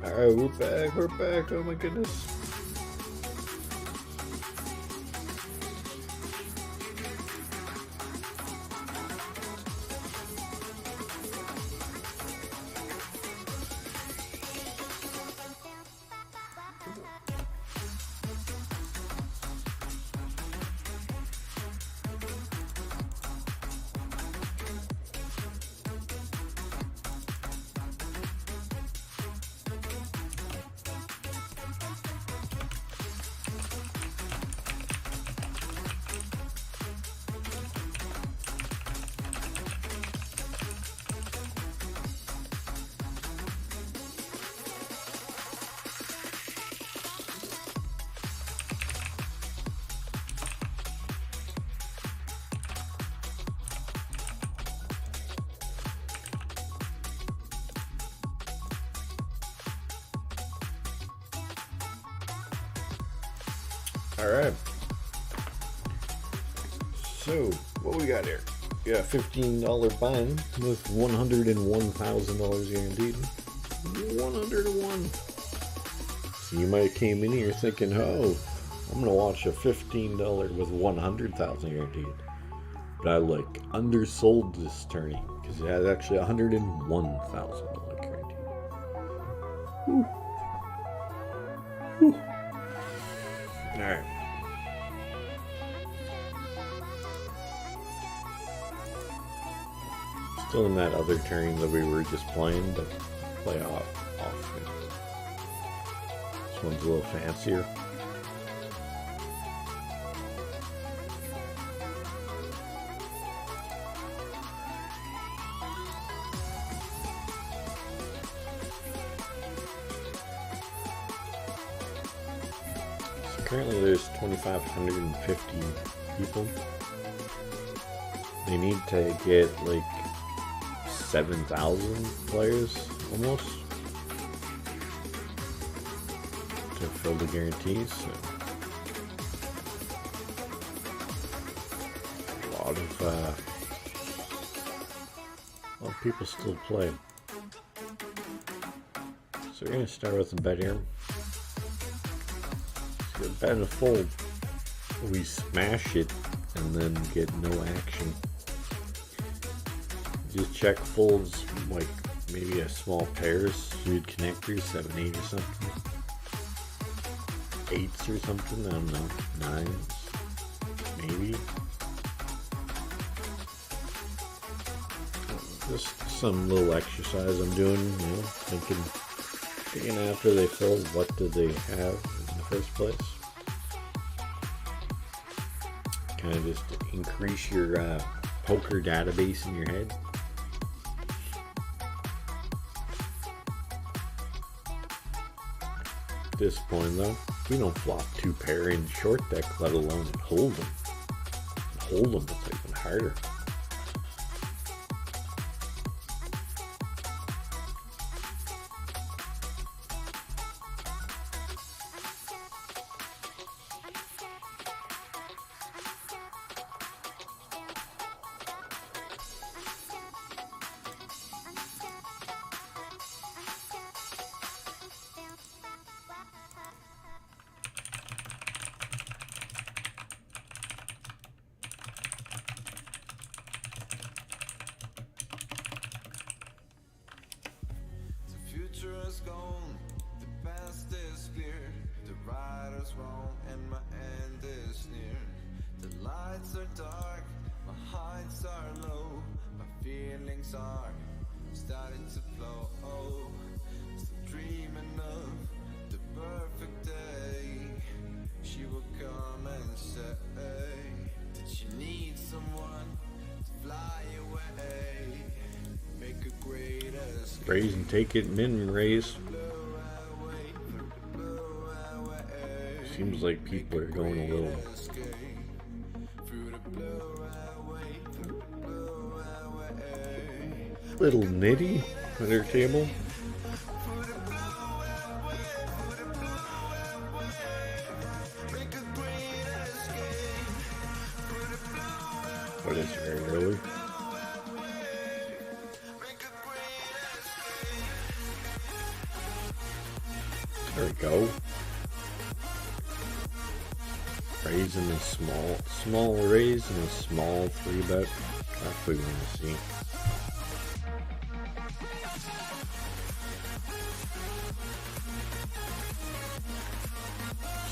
Alright, we're back, oh my goodness. Alright. So, what we got here? We got a $15 bind with $101,000 guaranteed. 101. So you might have came in here thinking, oh, I'm gonna watch a $15 with 100,000 guaranteed. But I like undersold this tourney because it has actually $101,000 guaranteed. Whew. Whew. All right. Still in that other tourney that we were just playing, but play off. This one's a little fancier. So currently there's 2,550 people. They need to get like 7,000 players almost to fill the guarantees. So a lot of people still play. So we're gonna start with a bet here. So a bet and a fold. We smash it and then get no action. Just check folds like maybe a small pairs, suited connectors, 7, 8 or something. 8s or something, I don't know. 9s, maybe. Just some little exercise I'm doing, you know, thinking after they fold, what did they have in the first place? Kind of just increase your poker database in your head. At this point though, we don't flop 2 pair in short deck, let alone and hold them. Hold them, it's even harder. Future is gone, the past is clear. The right is wrong and my end is near. The lights are dark, my heights are low. My feelings are starting to flow. Still dreaming of the perfect day. She will come and say that she needs someone to fly away. Make a great escape. Raise and take it, min raise. Seems like people are going a little nitty on their table. But it's very early. There we go. Raise in a small raise and a small 3-bet. That's what we want to see.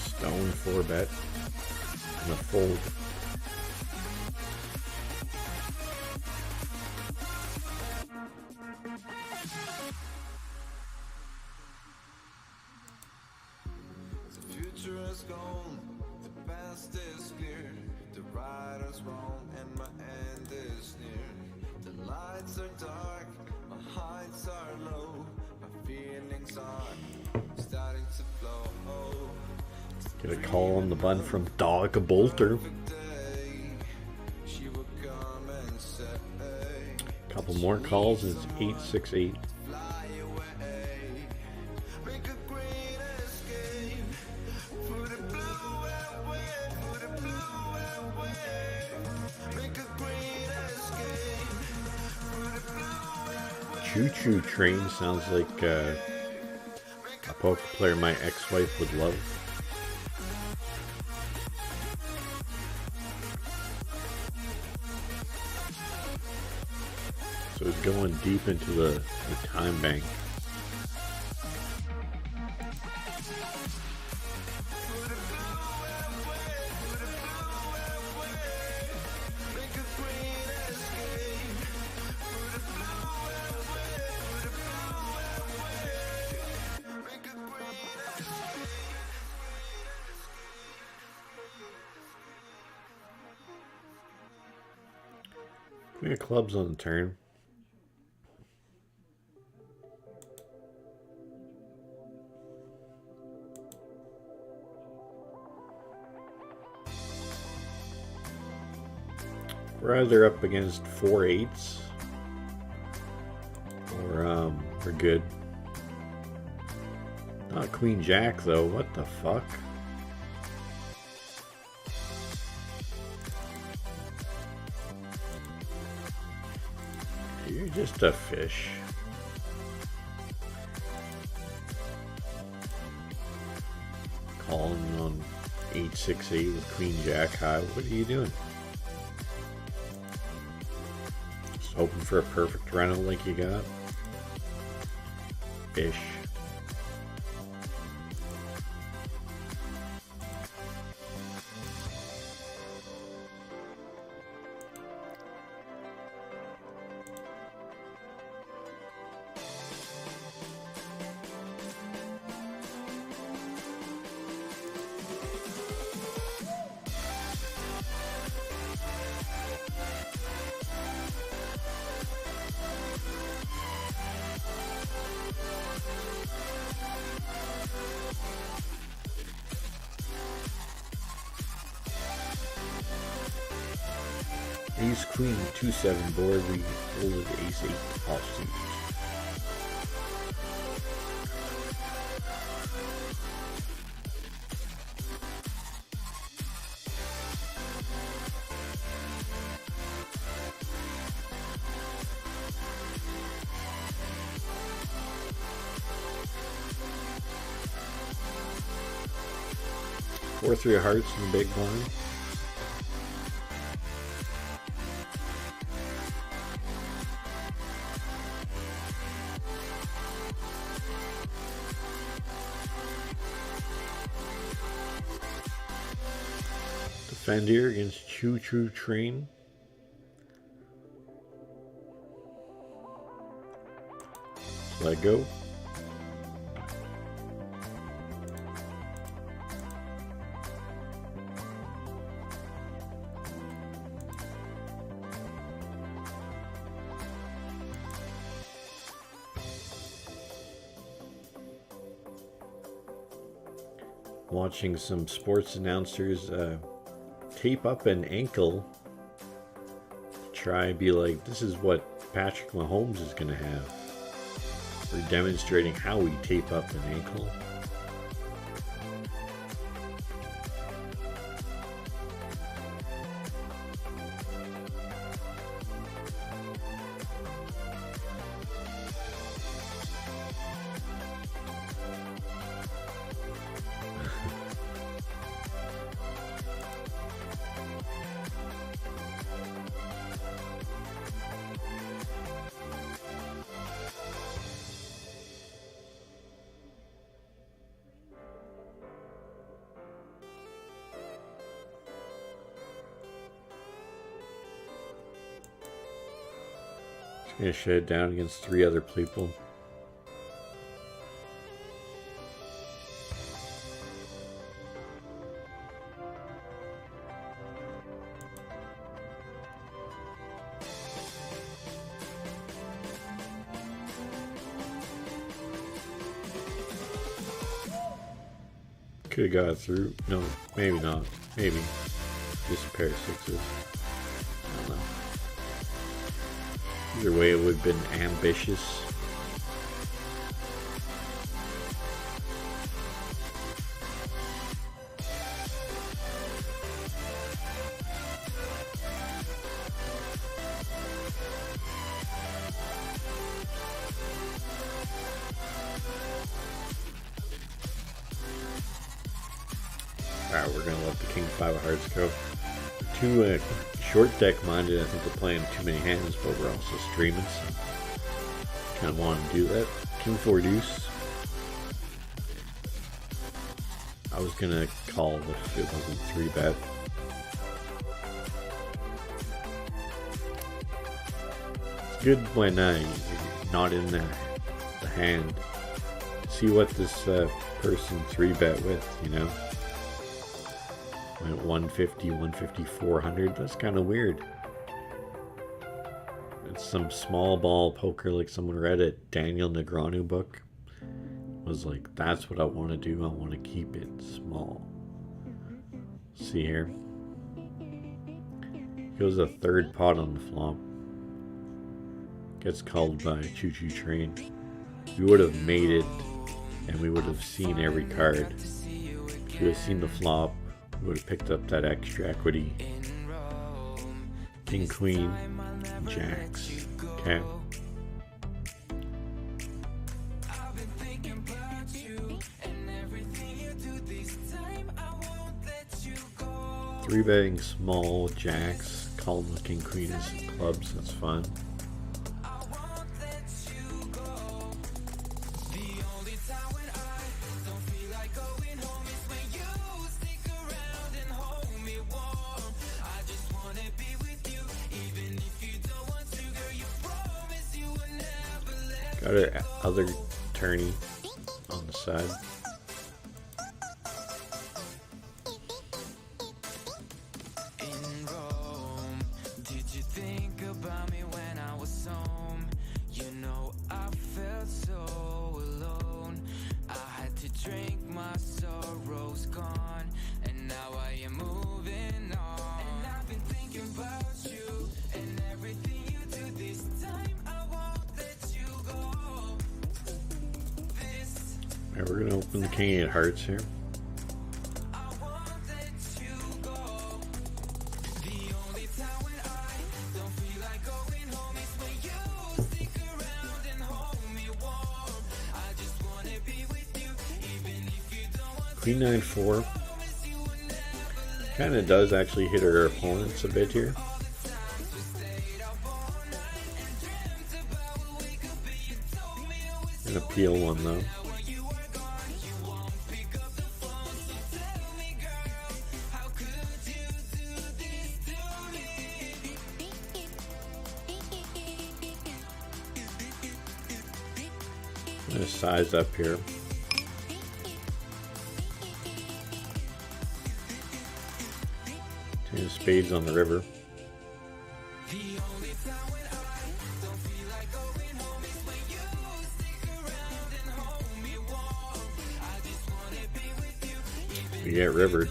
Stone 4-bet and a fold. Is gone, the past is clear. The right is wrong and my end is near. The lights are dark, my heights are low. My feelings are starting to flow. Get a call on the button from Dog Bolter. She will come and say, Couple more calls is 868. Choo Choo Train sounds like a poker player my ex-wife would love. So it's going deep into the time bank. Queen of clubs on the turn. We're either up against 4 8s or we're good. Not Queen Jack though, what the fuck? You're just a fish. Calling on 8-6-8 with Queen Jack high. What are you doing? Just hoping for a perfect run like you got. Fish. Ace Queen 2-7 board, we folded Ace 8 offsuit. Four 3 of hearts in the big blind. Defend here against Choo Choo Train. Let go. Watching some sports announcers tape up an ankle to try and be like, this is what Patrick Mahomes is going to have. We're demonstrating how we tape up an ankle. Gonna shut it down against 3 other people. Could have got it through. No, maybe not. Maybe. Just a pair of 6s. I don't know. Either way, it would have been ambitious. Alright, we're gonna let the king 5 of hearts go. Too short deck minded. I think we're playing too many hands, but we're also streaming, so kind of want to do that. King 4 deuce. I was gonna call if it wasn't 3-bet. It's good when you're not in the hand. See what this person 3-bet with, you know. Went 150, 150, 400. That's kind of weird. It's some small ball poker, like someone read a Daniel Negreanu book. Was like, that's what I want to do. I want to keep it small. See here. Goes a third pot on the flop. Gets called by a choo-choo train. We would have made it, and we would have seen every card. We would have seen the flop. We would have picked up that extra equity. King, queen, jacks. Okay. Three betting small jacks, calling the king queen as clubs. That's fun. Got our other tourney on the side. Alright, we're gonna open the king 8 hearts here. Queen 9-4 kind of does actually hit our opponents a bit here. An appeal one though. I'm gonna size up here. Ten of spades on the river. We get rivered.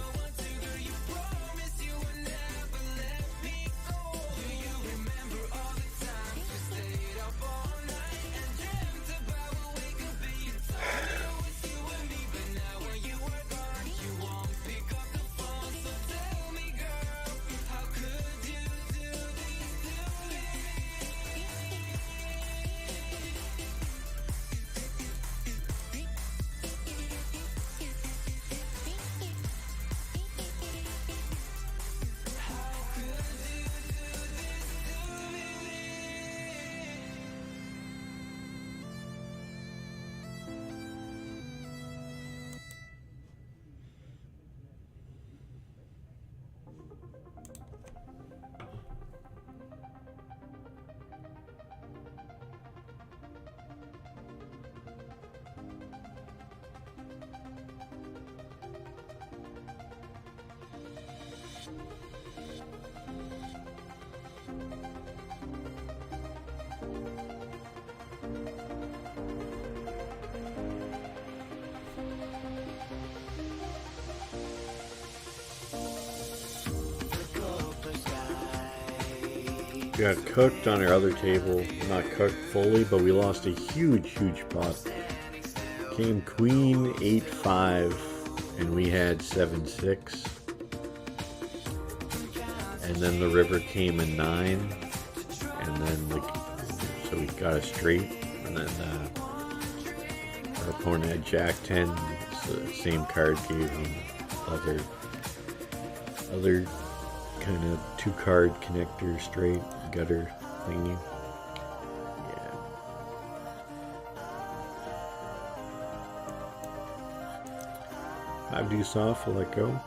We got cooked on our other table. Not cooked fully, but we lost a huge pot. Came queen 8-5, and we had 7-6. And then the river came in 9, and then so we got a straight. And then our opponent had Jack 10. So the same card gave him other other kind of 2-card connector straight gutter thingy. Yeah. Five deuce off, I'll let go.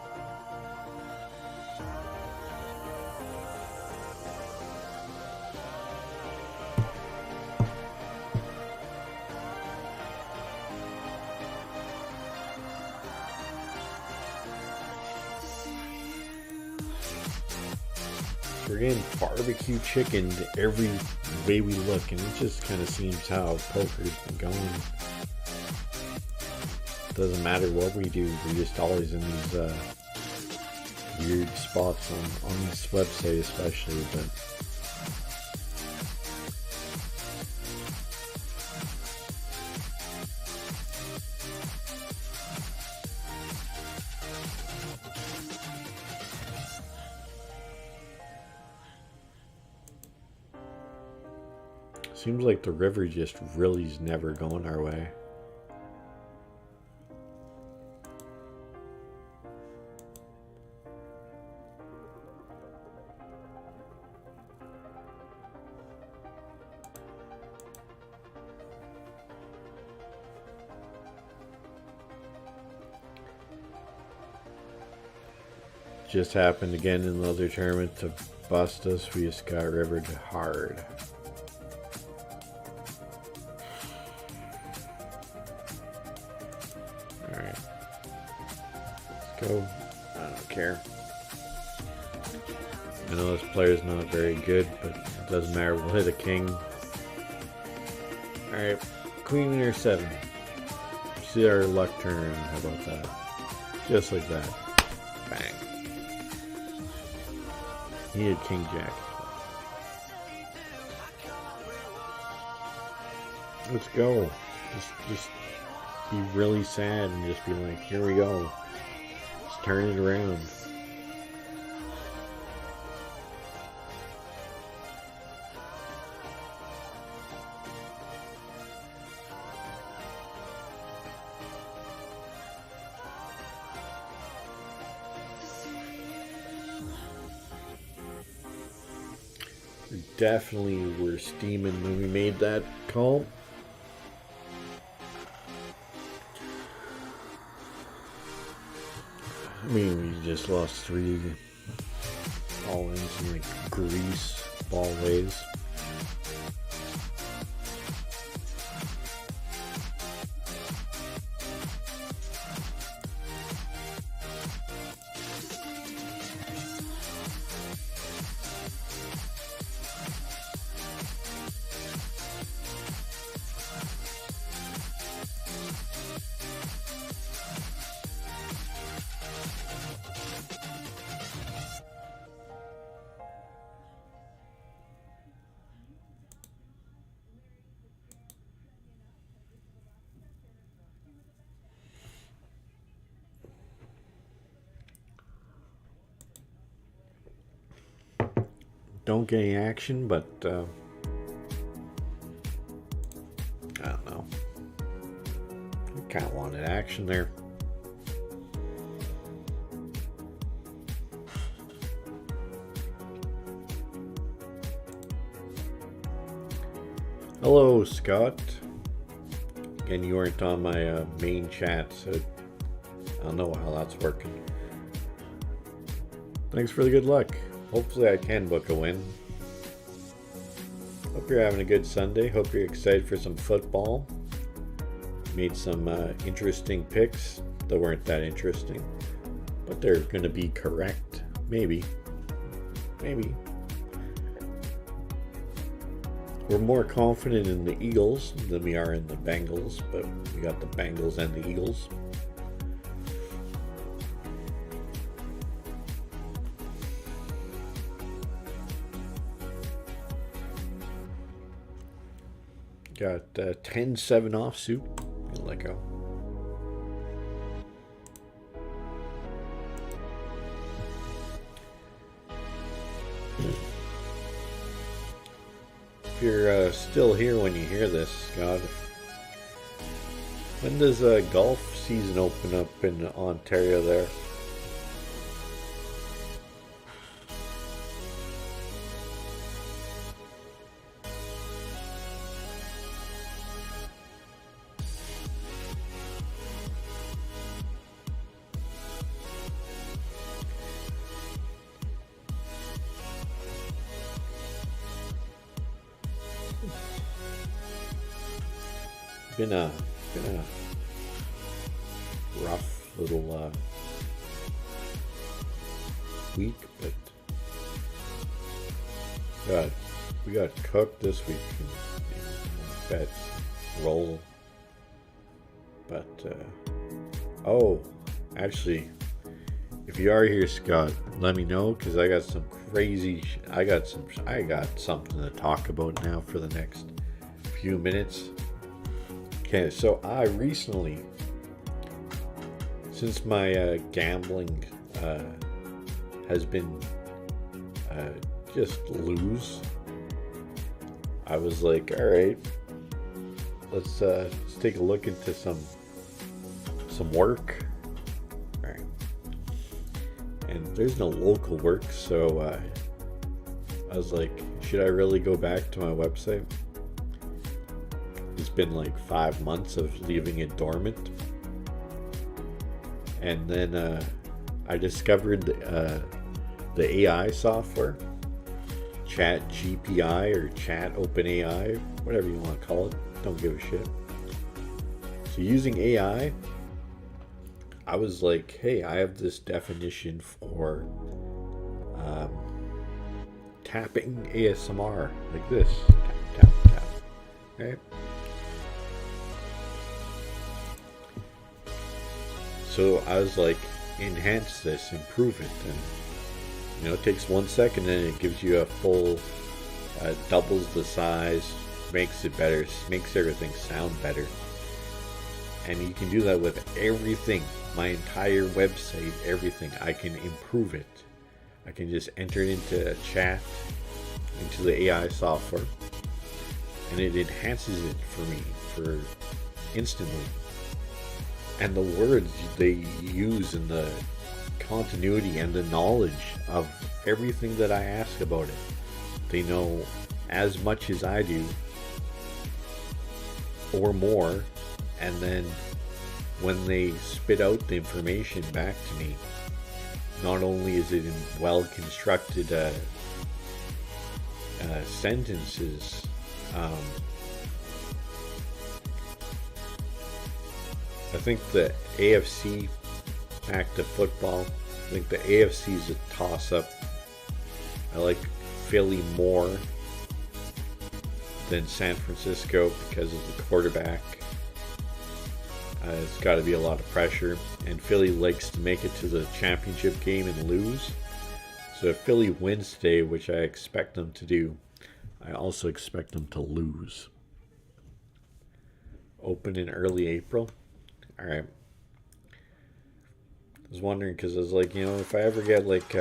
We're getting barbecue chicken every way we look, and it just kind of seems how poker's been going. Doesn't matter what we do, we're just always in these weird spots on this website especially, but seems like the river just really is never going our way. Just happened again in the other tournament to bust us. We just got rivered hard. Alright. Let's go. I don't care. I know this player's not very good, but it doesn't matter. We'll hit a king. Alright. Queen or 7. See our luck turn. How about that? Just like that. Bang. He had King Jack. Let's go. Just be really sad and just be like, here we go. Let's turn it around. Definitely were steaming when we made that call. I mean, we just lost 3 all in some like grease ball ways. Don't get any action, but I don't know. I kind of wanted action there. Hello, Scott. Again, you weren't on my main chat, so I don't know how that's working. Thanks for the good luck. Hopefully I can book a win. Hope you're having a good Sunday. Hope you're excited for some football. Made some interesting picks that weren't that interesting, but they're going to be correct. Maybe. We're more confident in the Eagles than we are in the Bengals, but we got the Bengals and the Eagles. Got 10-7 offsuit. Let go. If you're still here when you hear this, Scott, when does golf season open up in Ontario there? been a rough little week, but we got cooked this week and bet roll. But oh, actually, if you are here, Scott, let me know, because I got some crazy. I got something to talk about now for the next few minutes. Okay, so I recently, since my gambling has been just lose, I was like, all right, let's take a look into some work. All right, and there's no local work, so I was like, should I really go back to my website? It's been like 5 months of leaving it dormant, and then I discovered the AI software, Chat GPI or Chat OpenAI, whatever you want to call it. Don't give a shit. So using AI, I was like, hey, I have this definition for tapping ASMR, like this. Tap, tap, tap. Right? So I was like, enhance this, improve it. And it takes 1 second and it gives you a full, doubles the size, makes it better, makes everything sound better. And you can do that with everything, my entire website, everything. I can improve it. I can just enter it into a chat, into the AI software, and it enhances it for me for instantly. And the words they use and the continuity and the knowledge of everything that I ask about it, they know as much as I do or more. And then when they spit out the information back to me, not only is it in well constructed sentences, I think the AFC, back to football, I think the AFC is a toss-up. I like Philly more than San Francisco because of the quarterback. It's got to be a lot of pressure, and Philly likes to make it to the championship game and lose. So if Philly wins today, which I expect them to do, I also expect them to lose. Open in early April. All right. I was wondering, because I was like, if I ever get like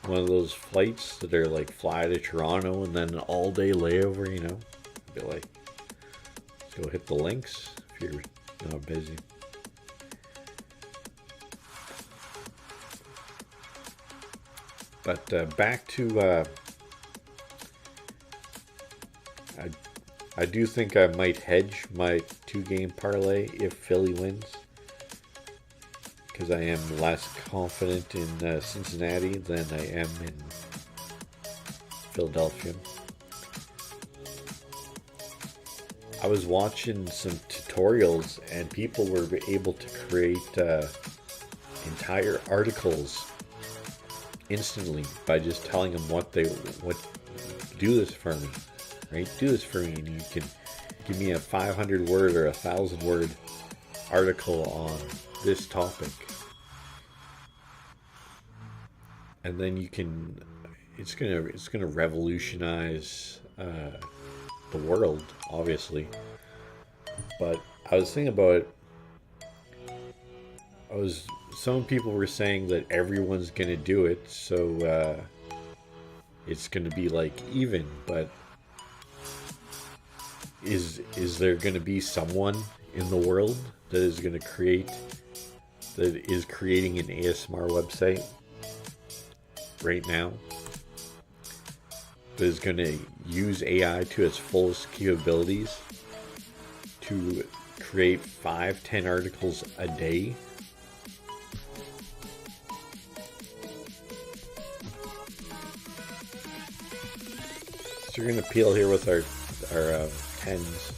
one of those flights that are like fly to Toronto and then an all-day layover, I'd be like, let's go hit the links if you're not busy. But back to, I do think I might hedge my 2-game parlay if Philly wins, because I am less confident in Cincinnati than I am in Philadelphia. I was watching some tutorials and people were able to create entire articles instantly by just telling them what do this for me, right? Do this for me, and you can give me a 500 word or 1,000 word article on this topic, and then you can. It's gonna revolutionize the world, obviously. But I was thinking about it. Some people were saying that everyone's gonna do it, so it's gonna be like even. But is there gonna be someone in the world that is gonna creating an ASMR website right now that is gonna use AI to its fullest capabilities to create 5-10 articles a day? So we're gonna peel here with our pens.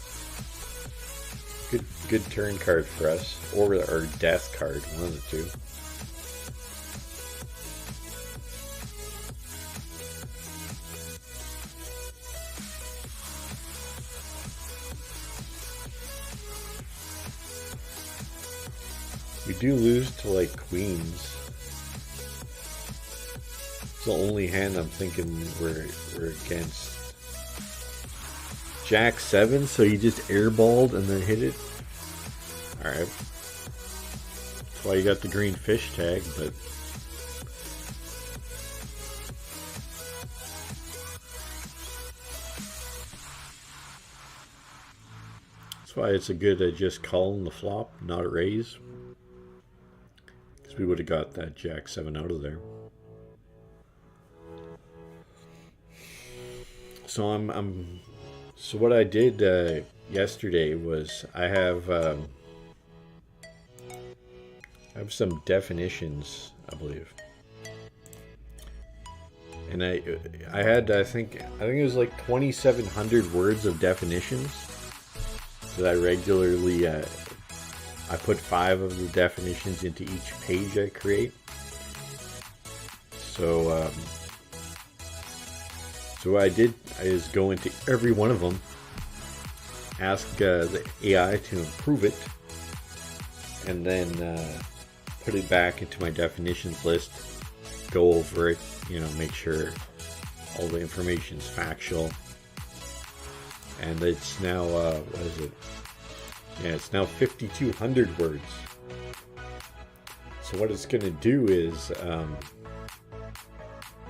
good turn card for us, or death card, one of the two. We do lose to like queens. It's the only hand I'm thinking we're against. Jack 7, so you just airballed and then hit it. Alright. That's why you got the green fish tag, but that's why it's a good just calling the flop, not a raise. Because we would have got that Jack 7 out of there. So so what I did yesterday was I have some definitions, I believe, and I think it was like 2,700 words of definitions that I regularly I put 5 of the definitions into each page I create. So so what I did is go into every one of them, ask the AI to improve it, and then put it back into my definitions list, go over it, make sure all the information is factual. And it's now, what is it? Yeah, it's now 5,200 words. So what it's going to do is,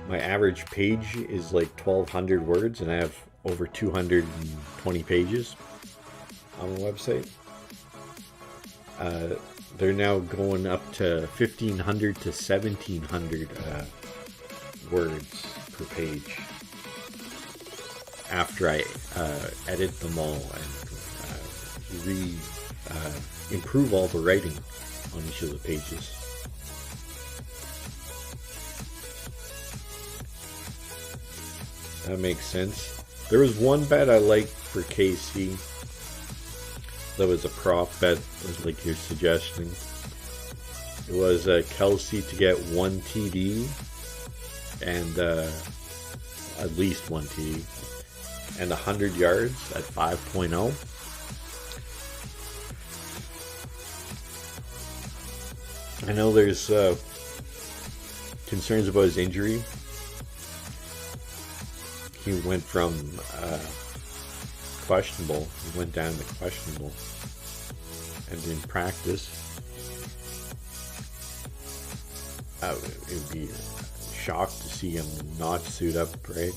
my average page is like 1,200 words, and I have over 220 pages on the website. They're now going up to 1,500 to 1,700 words per page after I edit them all and improve all the writing on each of the pages. That makes sense. There was one bet I liked for KC. That was a prop bet, was like your suggestion. It was Kelsey to get 1 TD and at least 1 TD and 100 yards at 5.0. I know there's concerns about his injury. He went from questionable, he went down to questionable, and in practice, it would be shocked to see him not suit up, right?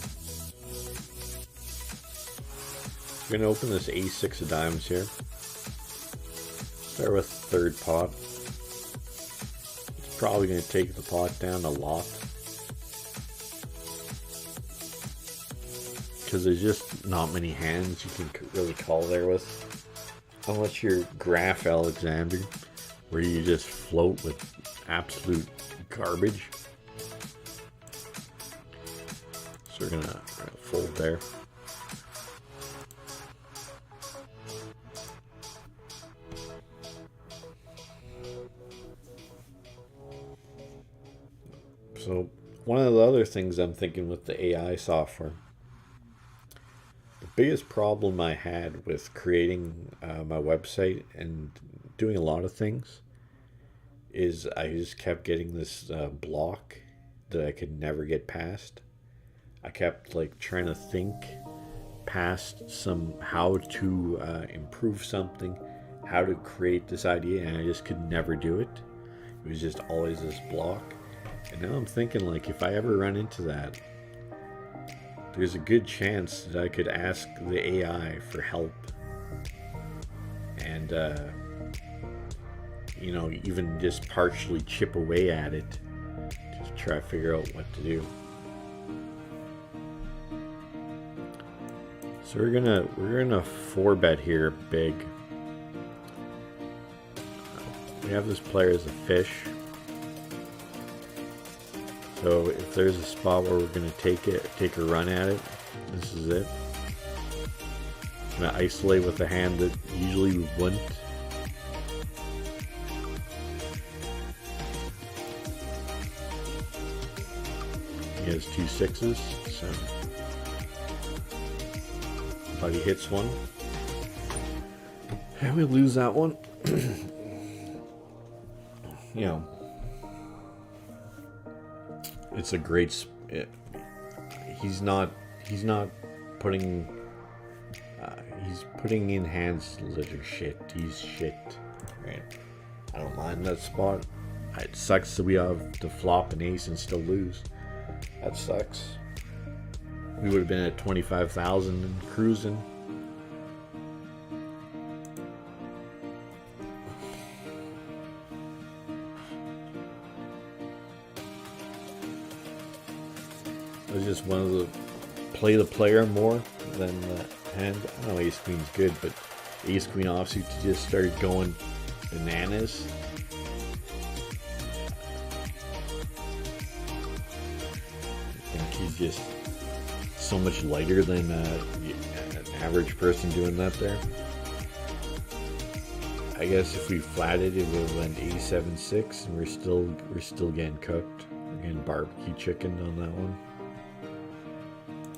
We're gonna open this A6 of diamonds here. Start with third pot. It's probably gonna take the pot down a lot, because there's just not many hands you can really call there with, unless you're Graf Alexander, where you just float with absolute garbage. So we're gonna fold there. So one of the other things I'm thinking with the AI software, the biggest problem I had with creating my website and doing a lot of things is I just kept getting this block that I could never get past. I kept like trying to think past how to improve something, how to create this idea, and I just could never do it. It was just always this block. And now I'm thinking, like, if I ever run into that, there's a good chance that I could ask the AI for help. And, even just partially chip away at it to try to figure out what to do. So we're gonna 4-bet here, big. We have this player as a fish. So if there's a spot where we're going to take a run at it, this is it. I'm going to isolate with a hand that usually we wouldn't. He has 2 6s, so but he hits one. And we lose that one. You know, it's a great. He's not putting. He's putting in hands that are shit. He's shit, right? I don't mind that spot. It sucks that we have to flop an ace and still lose. That sucks. We would have been at 25,000 and cruising. It was just one of the play the player more than the hand. I know ace queen's good, but ace queen offsuit just started going bananas. I think he's just so much lighter than an average person doing that there. I guess if we flatted, it would have went a7-6, and we're still getting cooked. We're getting barbecue chicken on that one.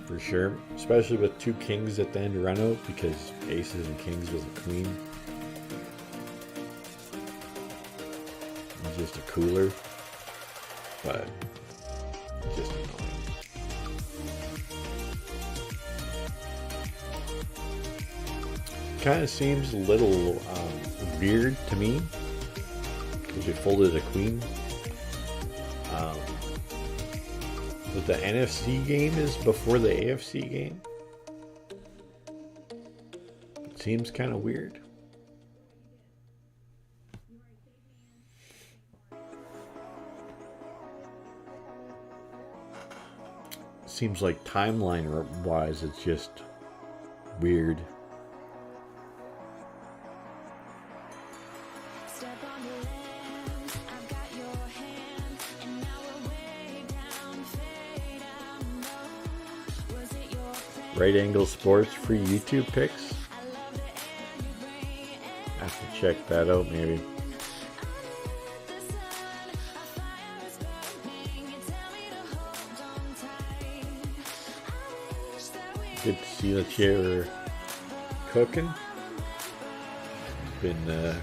For sure, especially with 2 kings at the end of run out, because aces and kings with a queen. It's just a cooler, but just annoying. Kind of seems a little weird to me because we folded a queen. But the NFC game is before the AFC game. It seems kind of weird. Seems like timeline wise, it's just weird. Step on the land, I've got your hand, and now we're way down, fade out low. Was it your plan? Right Angle Sports free YouTube picks. I love it and you bring it. I have to check that out maybe. The sun, a fire is burning. You tell me to hold on tight. I wish that we Good to see that you're cooking. Been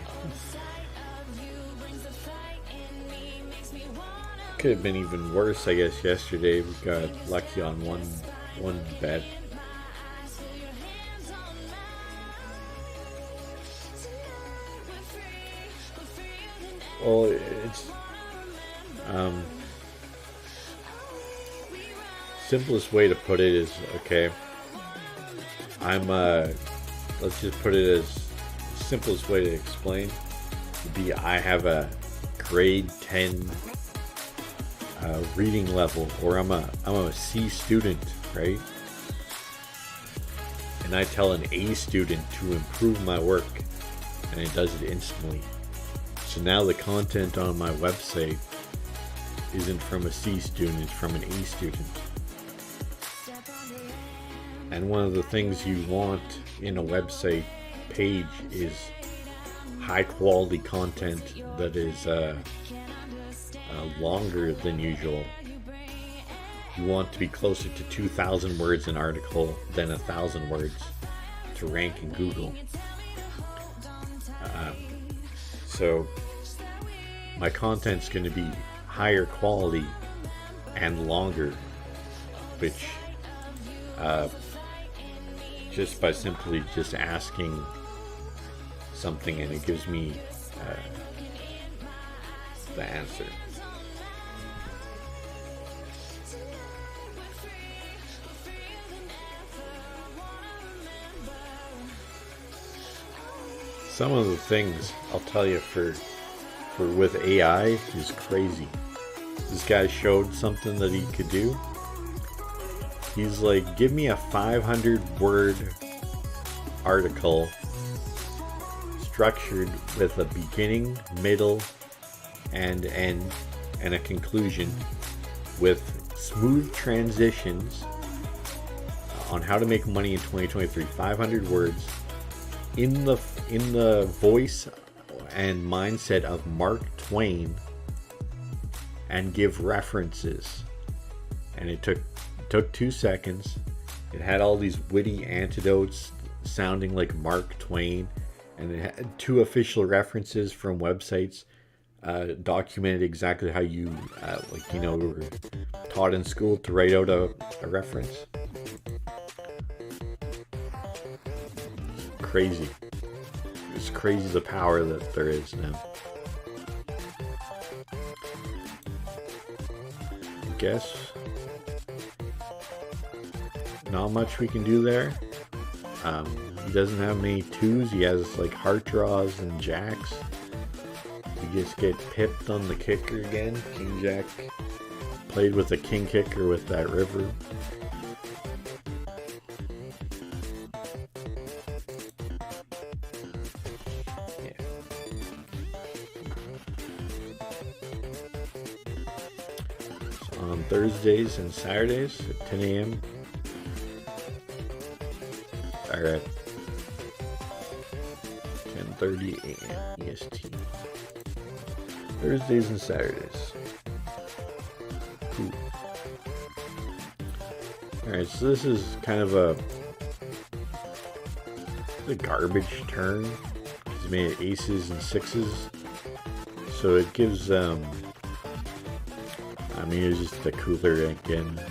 could have been even worse, I guess. Yesterday we got lucky on one bet. Well, it's simplest way to put it is, okay, I'm let's just put it as simplest way to explain would be I have a grade 10 reading level, or I'm a C student, right? And I tell an A student to improve my work, and it does it instantly. So now the content on my website isn't from a C student, it's from an A student. And one of the things you want in a website page is high quality content that is longer than usual. You want to be closer to 2,000 words an article than 1,000 words to rank in Google. So my content's going to be higher quality and longer, which just by simply just asking something and it gives me the answer. Some of the things I'll tell you for with AI is crazy. This guy showed something that he could do. He's like, give me a 500 word article structured with a beginning, middle, and end, and a conclusion with smooth transitions on how to make money in 2023. 500 words in the voice and mindset of Mark Twain, and give references and it took 2 seconds. It had all these witty anecdotes sounding like Mark Twain, and it had 2 official references from websites documented exactly how you were taught in school to write out a reference. Crazy. It's crazy the power that there is now. I guess not much we can do there. He doesn't have many 2s. He has like heart draws and jacks. You just get pipped on the kicker again. King jack. Played with a king kicker with that river. Yeah. So on Thursdays and Saturdays at 10 a.m. Or at 10:30 a.m. EST. Thursdays and Saturdays. Cool. Alright, so this is kind of a garbage turn. He's made it aces and 6s. So it gives it's just a cooler again.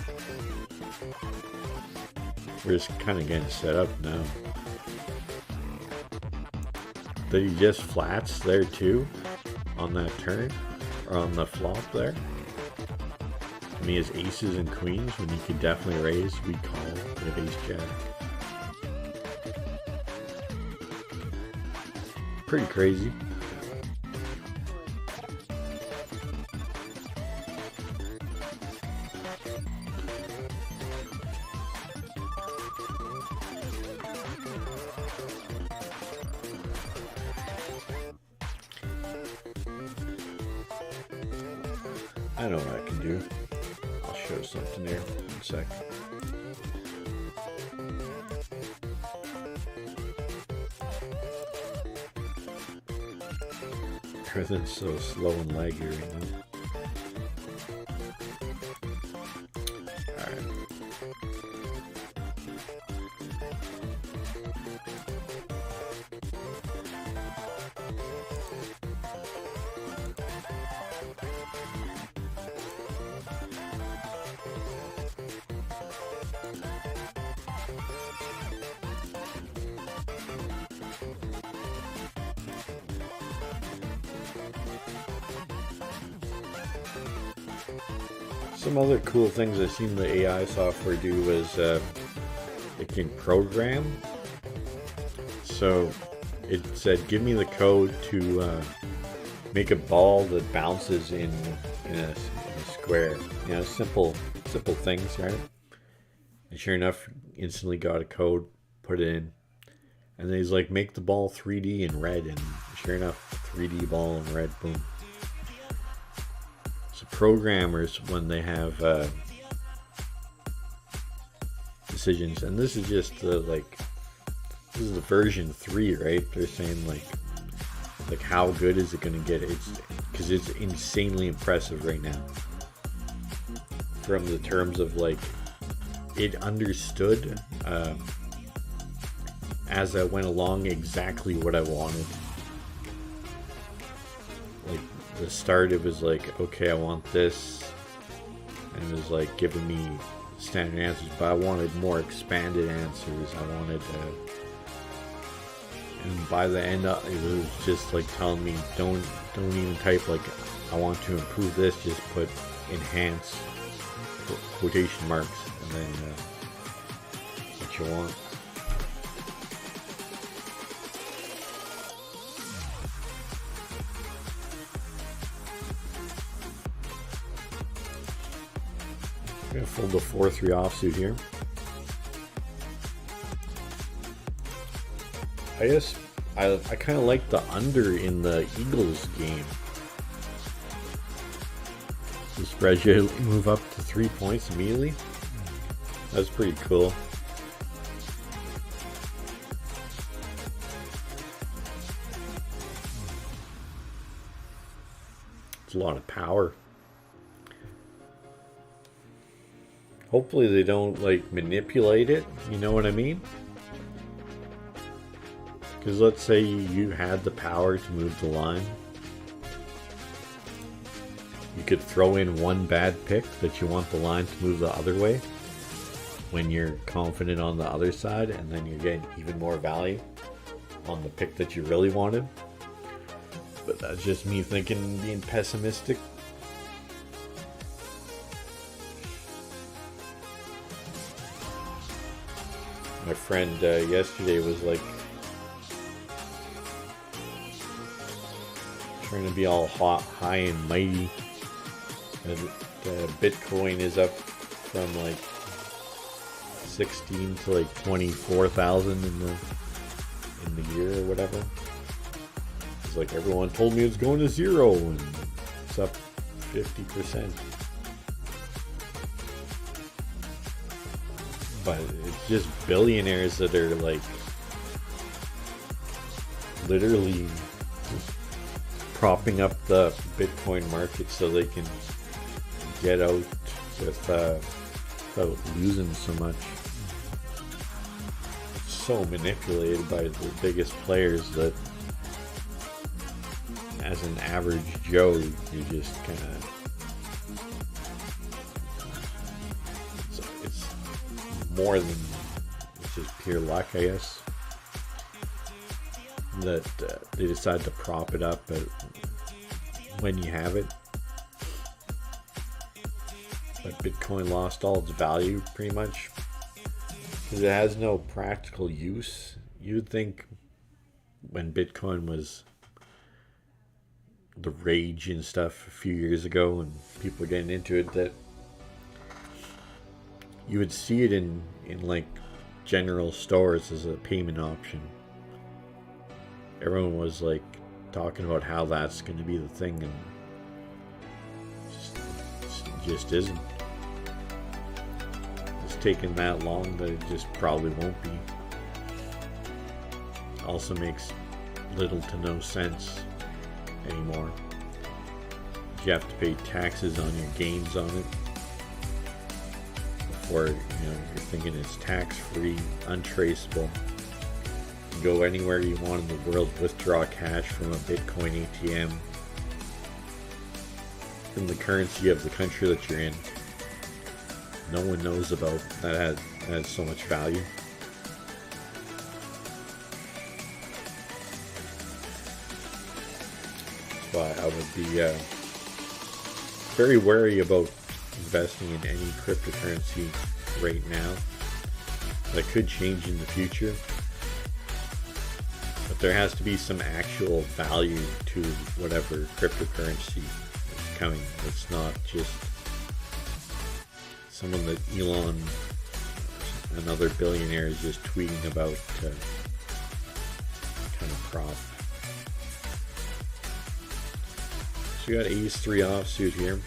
We're just kind of getting set up now. Did he just flats there too? On that turn? Or on the flop there? I mean, his aces and queens when he could definitely raise, we call with ace jack. Pretty crazy. I know what I can do. I'll show something here in a sec. Everything's so slow and laggy right now. Alright. Some other cool things I've seen the AI software do is it can program. So it said, give me the code to make a ball that bounces in a square. You know, simple things, right? And sure enough, instantly got a code, put it in. And then he's like, make the ball 3D in red. And sure enough, 3D ball in red, boom. Programmers, when they have decisions, and this is just this is the version 3, right? They're saying like how good is it going to get? It's because it's insanely impressive right now. From the terms of like it understood as I went along exactly what I wanted. Like the start, it was like, okay, I want this, and it was like giving me standard answers, but I wanted more expanded answers. I wanted and by the end it was just like telling me, don't even type like I want to improve this, just put enhance quotation marks and then what you want. I'm going to fold the 4-3 offsuit here. I guess I kind of like the under in the Eagles game. The spread you move up to 3 points immediately. That's pretty cool. It's a lot of power. Hopefully they don't like manipulate it, you know what I mean? Because let's say you had the power to move the line. You could throw in one bad pick that you want the line to move the other way when you're confident on the other side, and then you're getting even more value on the pick that you really wanted. But that's just me thinking, being pessimistic. My friend yesterday was like trying to be all high and mighty. And Bitcoin is up from like 16 to like 24,000 in the year or whatever. It's like everyone told me it's going to zero, and it's up 50%. But it's just billionaires that are like literally just propping up the Bitcoin market so they can get out without losing so much. It's so manipulated by the biggest players that as an average Joe, you just kind of, it's more than, it's just pure luck, I guess, that they decide to prop it up when you have it. But Bitcoin lost all its value pretty much because it has no practical use. You'd think when Bitcoin was the rage and stuff a few years ago and people were getting into it, that you would see it in like general stores as a payment option. Everyone was like talking about how that's going to be the thing, and it just isn't. It's taken that long that it just probably won't be. Also makes little to no sense anymore. You have to pay taxes on your gains on it before you're thinking it's tax-free, untraceable. You can go anywhere you want in the world, withdraw cash from a Bitcoin ATM in the currency of the country that you're in. No one knows about that. Has so much value. But I would be very wary about investing in any cryptocurrency right now. That could change in the future. But there has to be some actual value to whatever cryptocurrency is coming. It's not just someone that Elon, another billionaire, is just tweeting about to kind of prop. So we got Ace 3 offsuit here.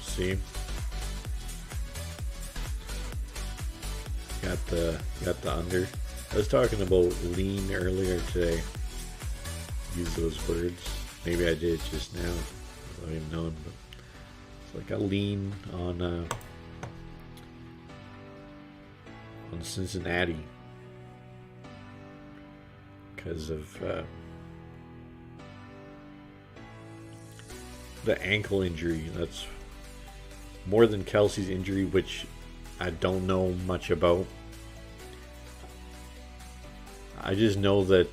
See? Got the under. I was talking about lean earlier today. Use those words. Maybe I did just now. I don't even know, but it's like a lean on Cincinnati because of the ankle injury. That's more than Kelsey's injury, which I don't know much about. I just know that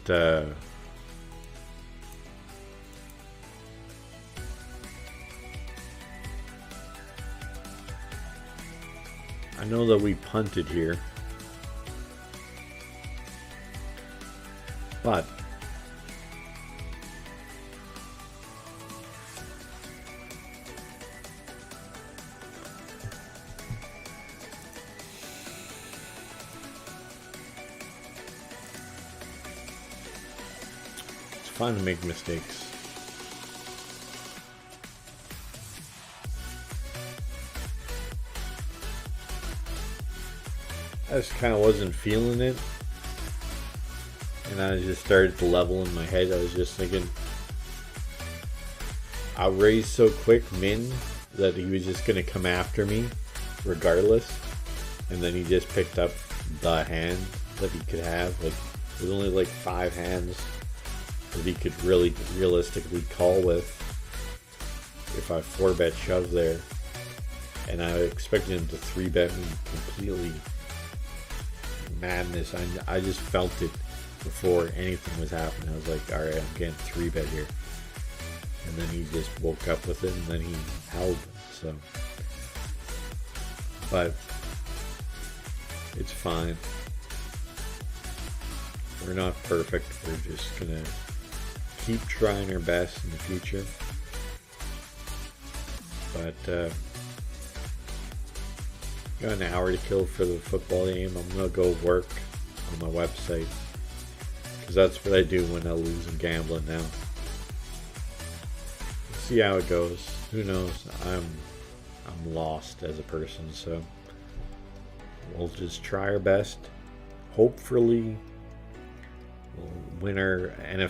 we punted here, but it's fun to make mistakes. I just kind of wasn't feeling it, and I just started to level in my head. I was just thinking, I raised so quick Min that he was just gonna come after me regardless, and then he just picked up the hand that he could have. Like, there's only like 5 hands that he could really realistically call with if I 4-bet shove there, and I expected him to 3-bet me completely. Madness. I just felt it before anything was happening. I was like, alright, I'm getting 3-bet here. And then he just woke up with it, and then he held it. So, but it's fine. We're not perfect. We're just gonna keep trying our best in the future. But got an hour to kill for the football game. I'm gonna go work on my website, because that's what I do when I lose in gambling now. We'll see how it goes. Who knows? I'm lost as a person, so we'll just try our best. Hopefully we'll win our NFL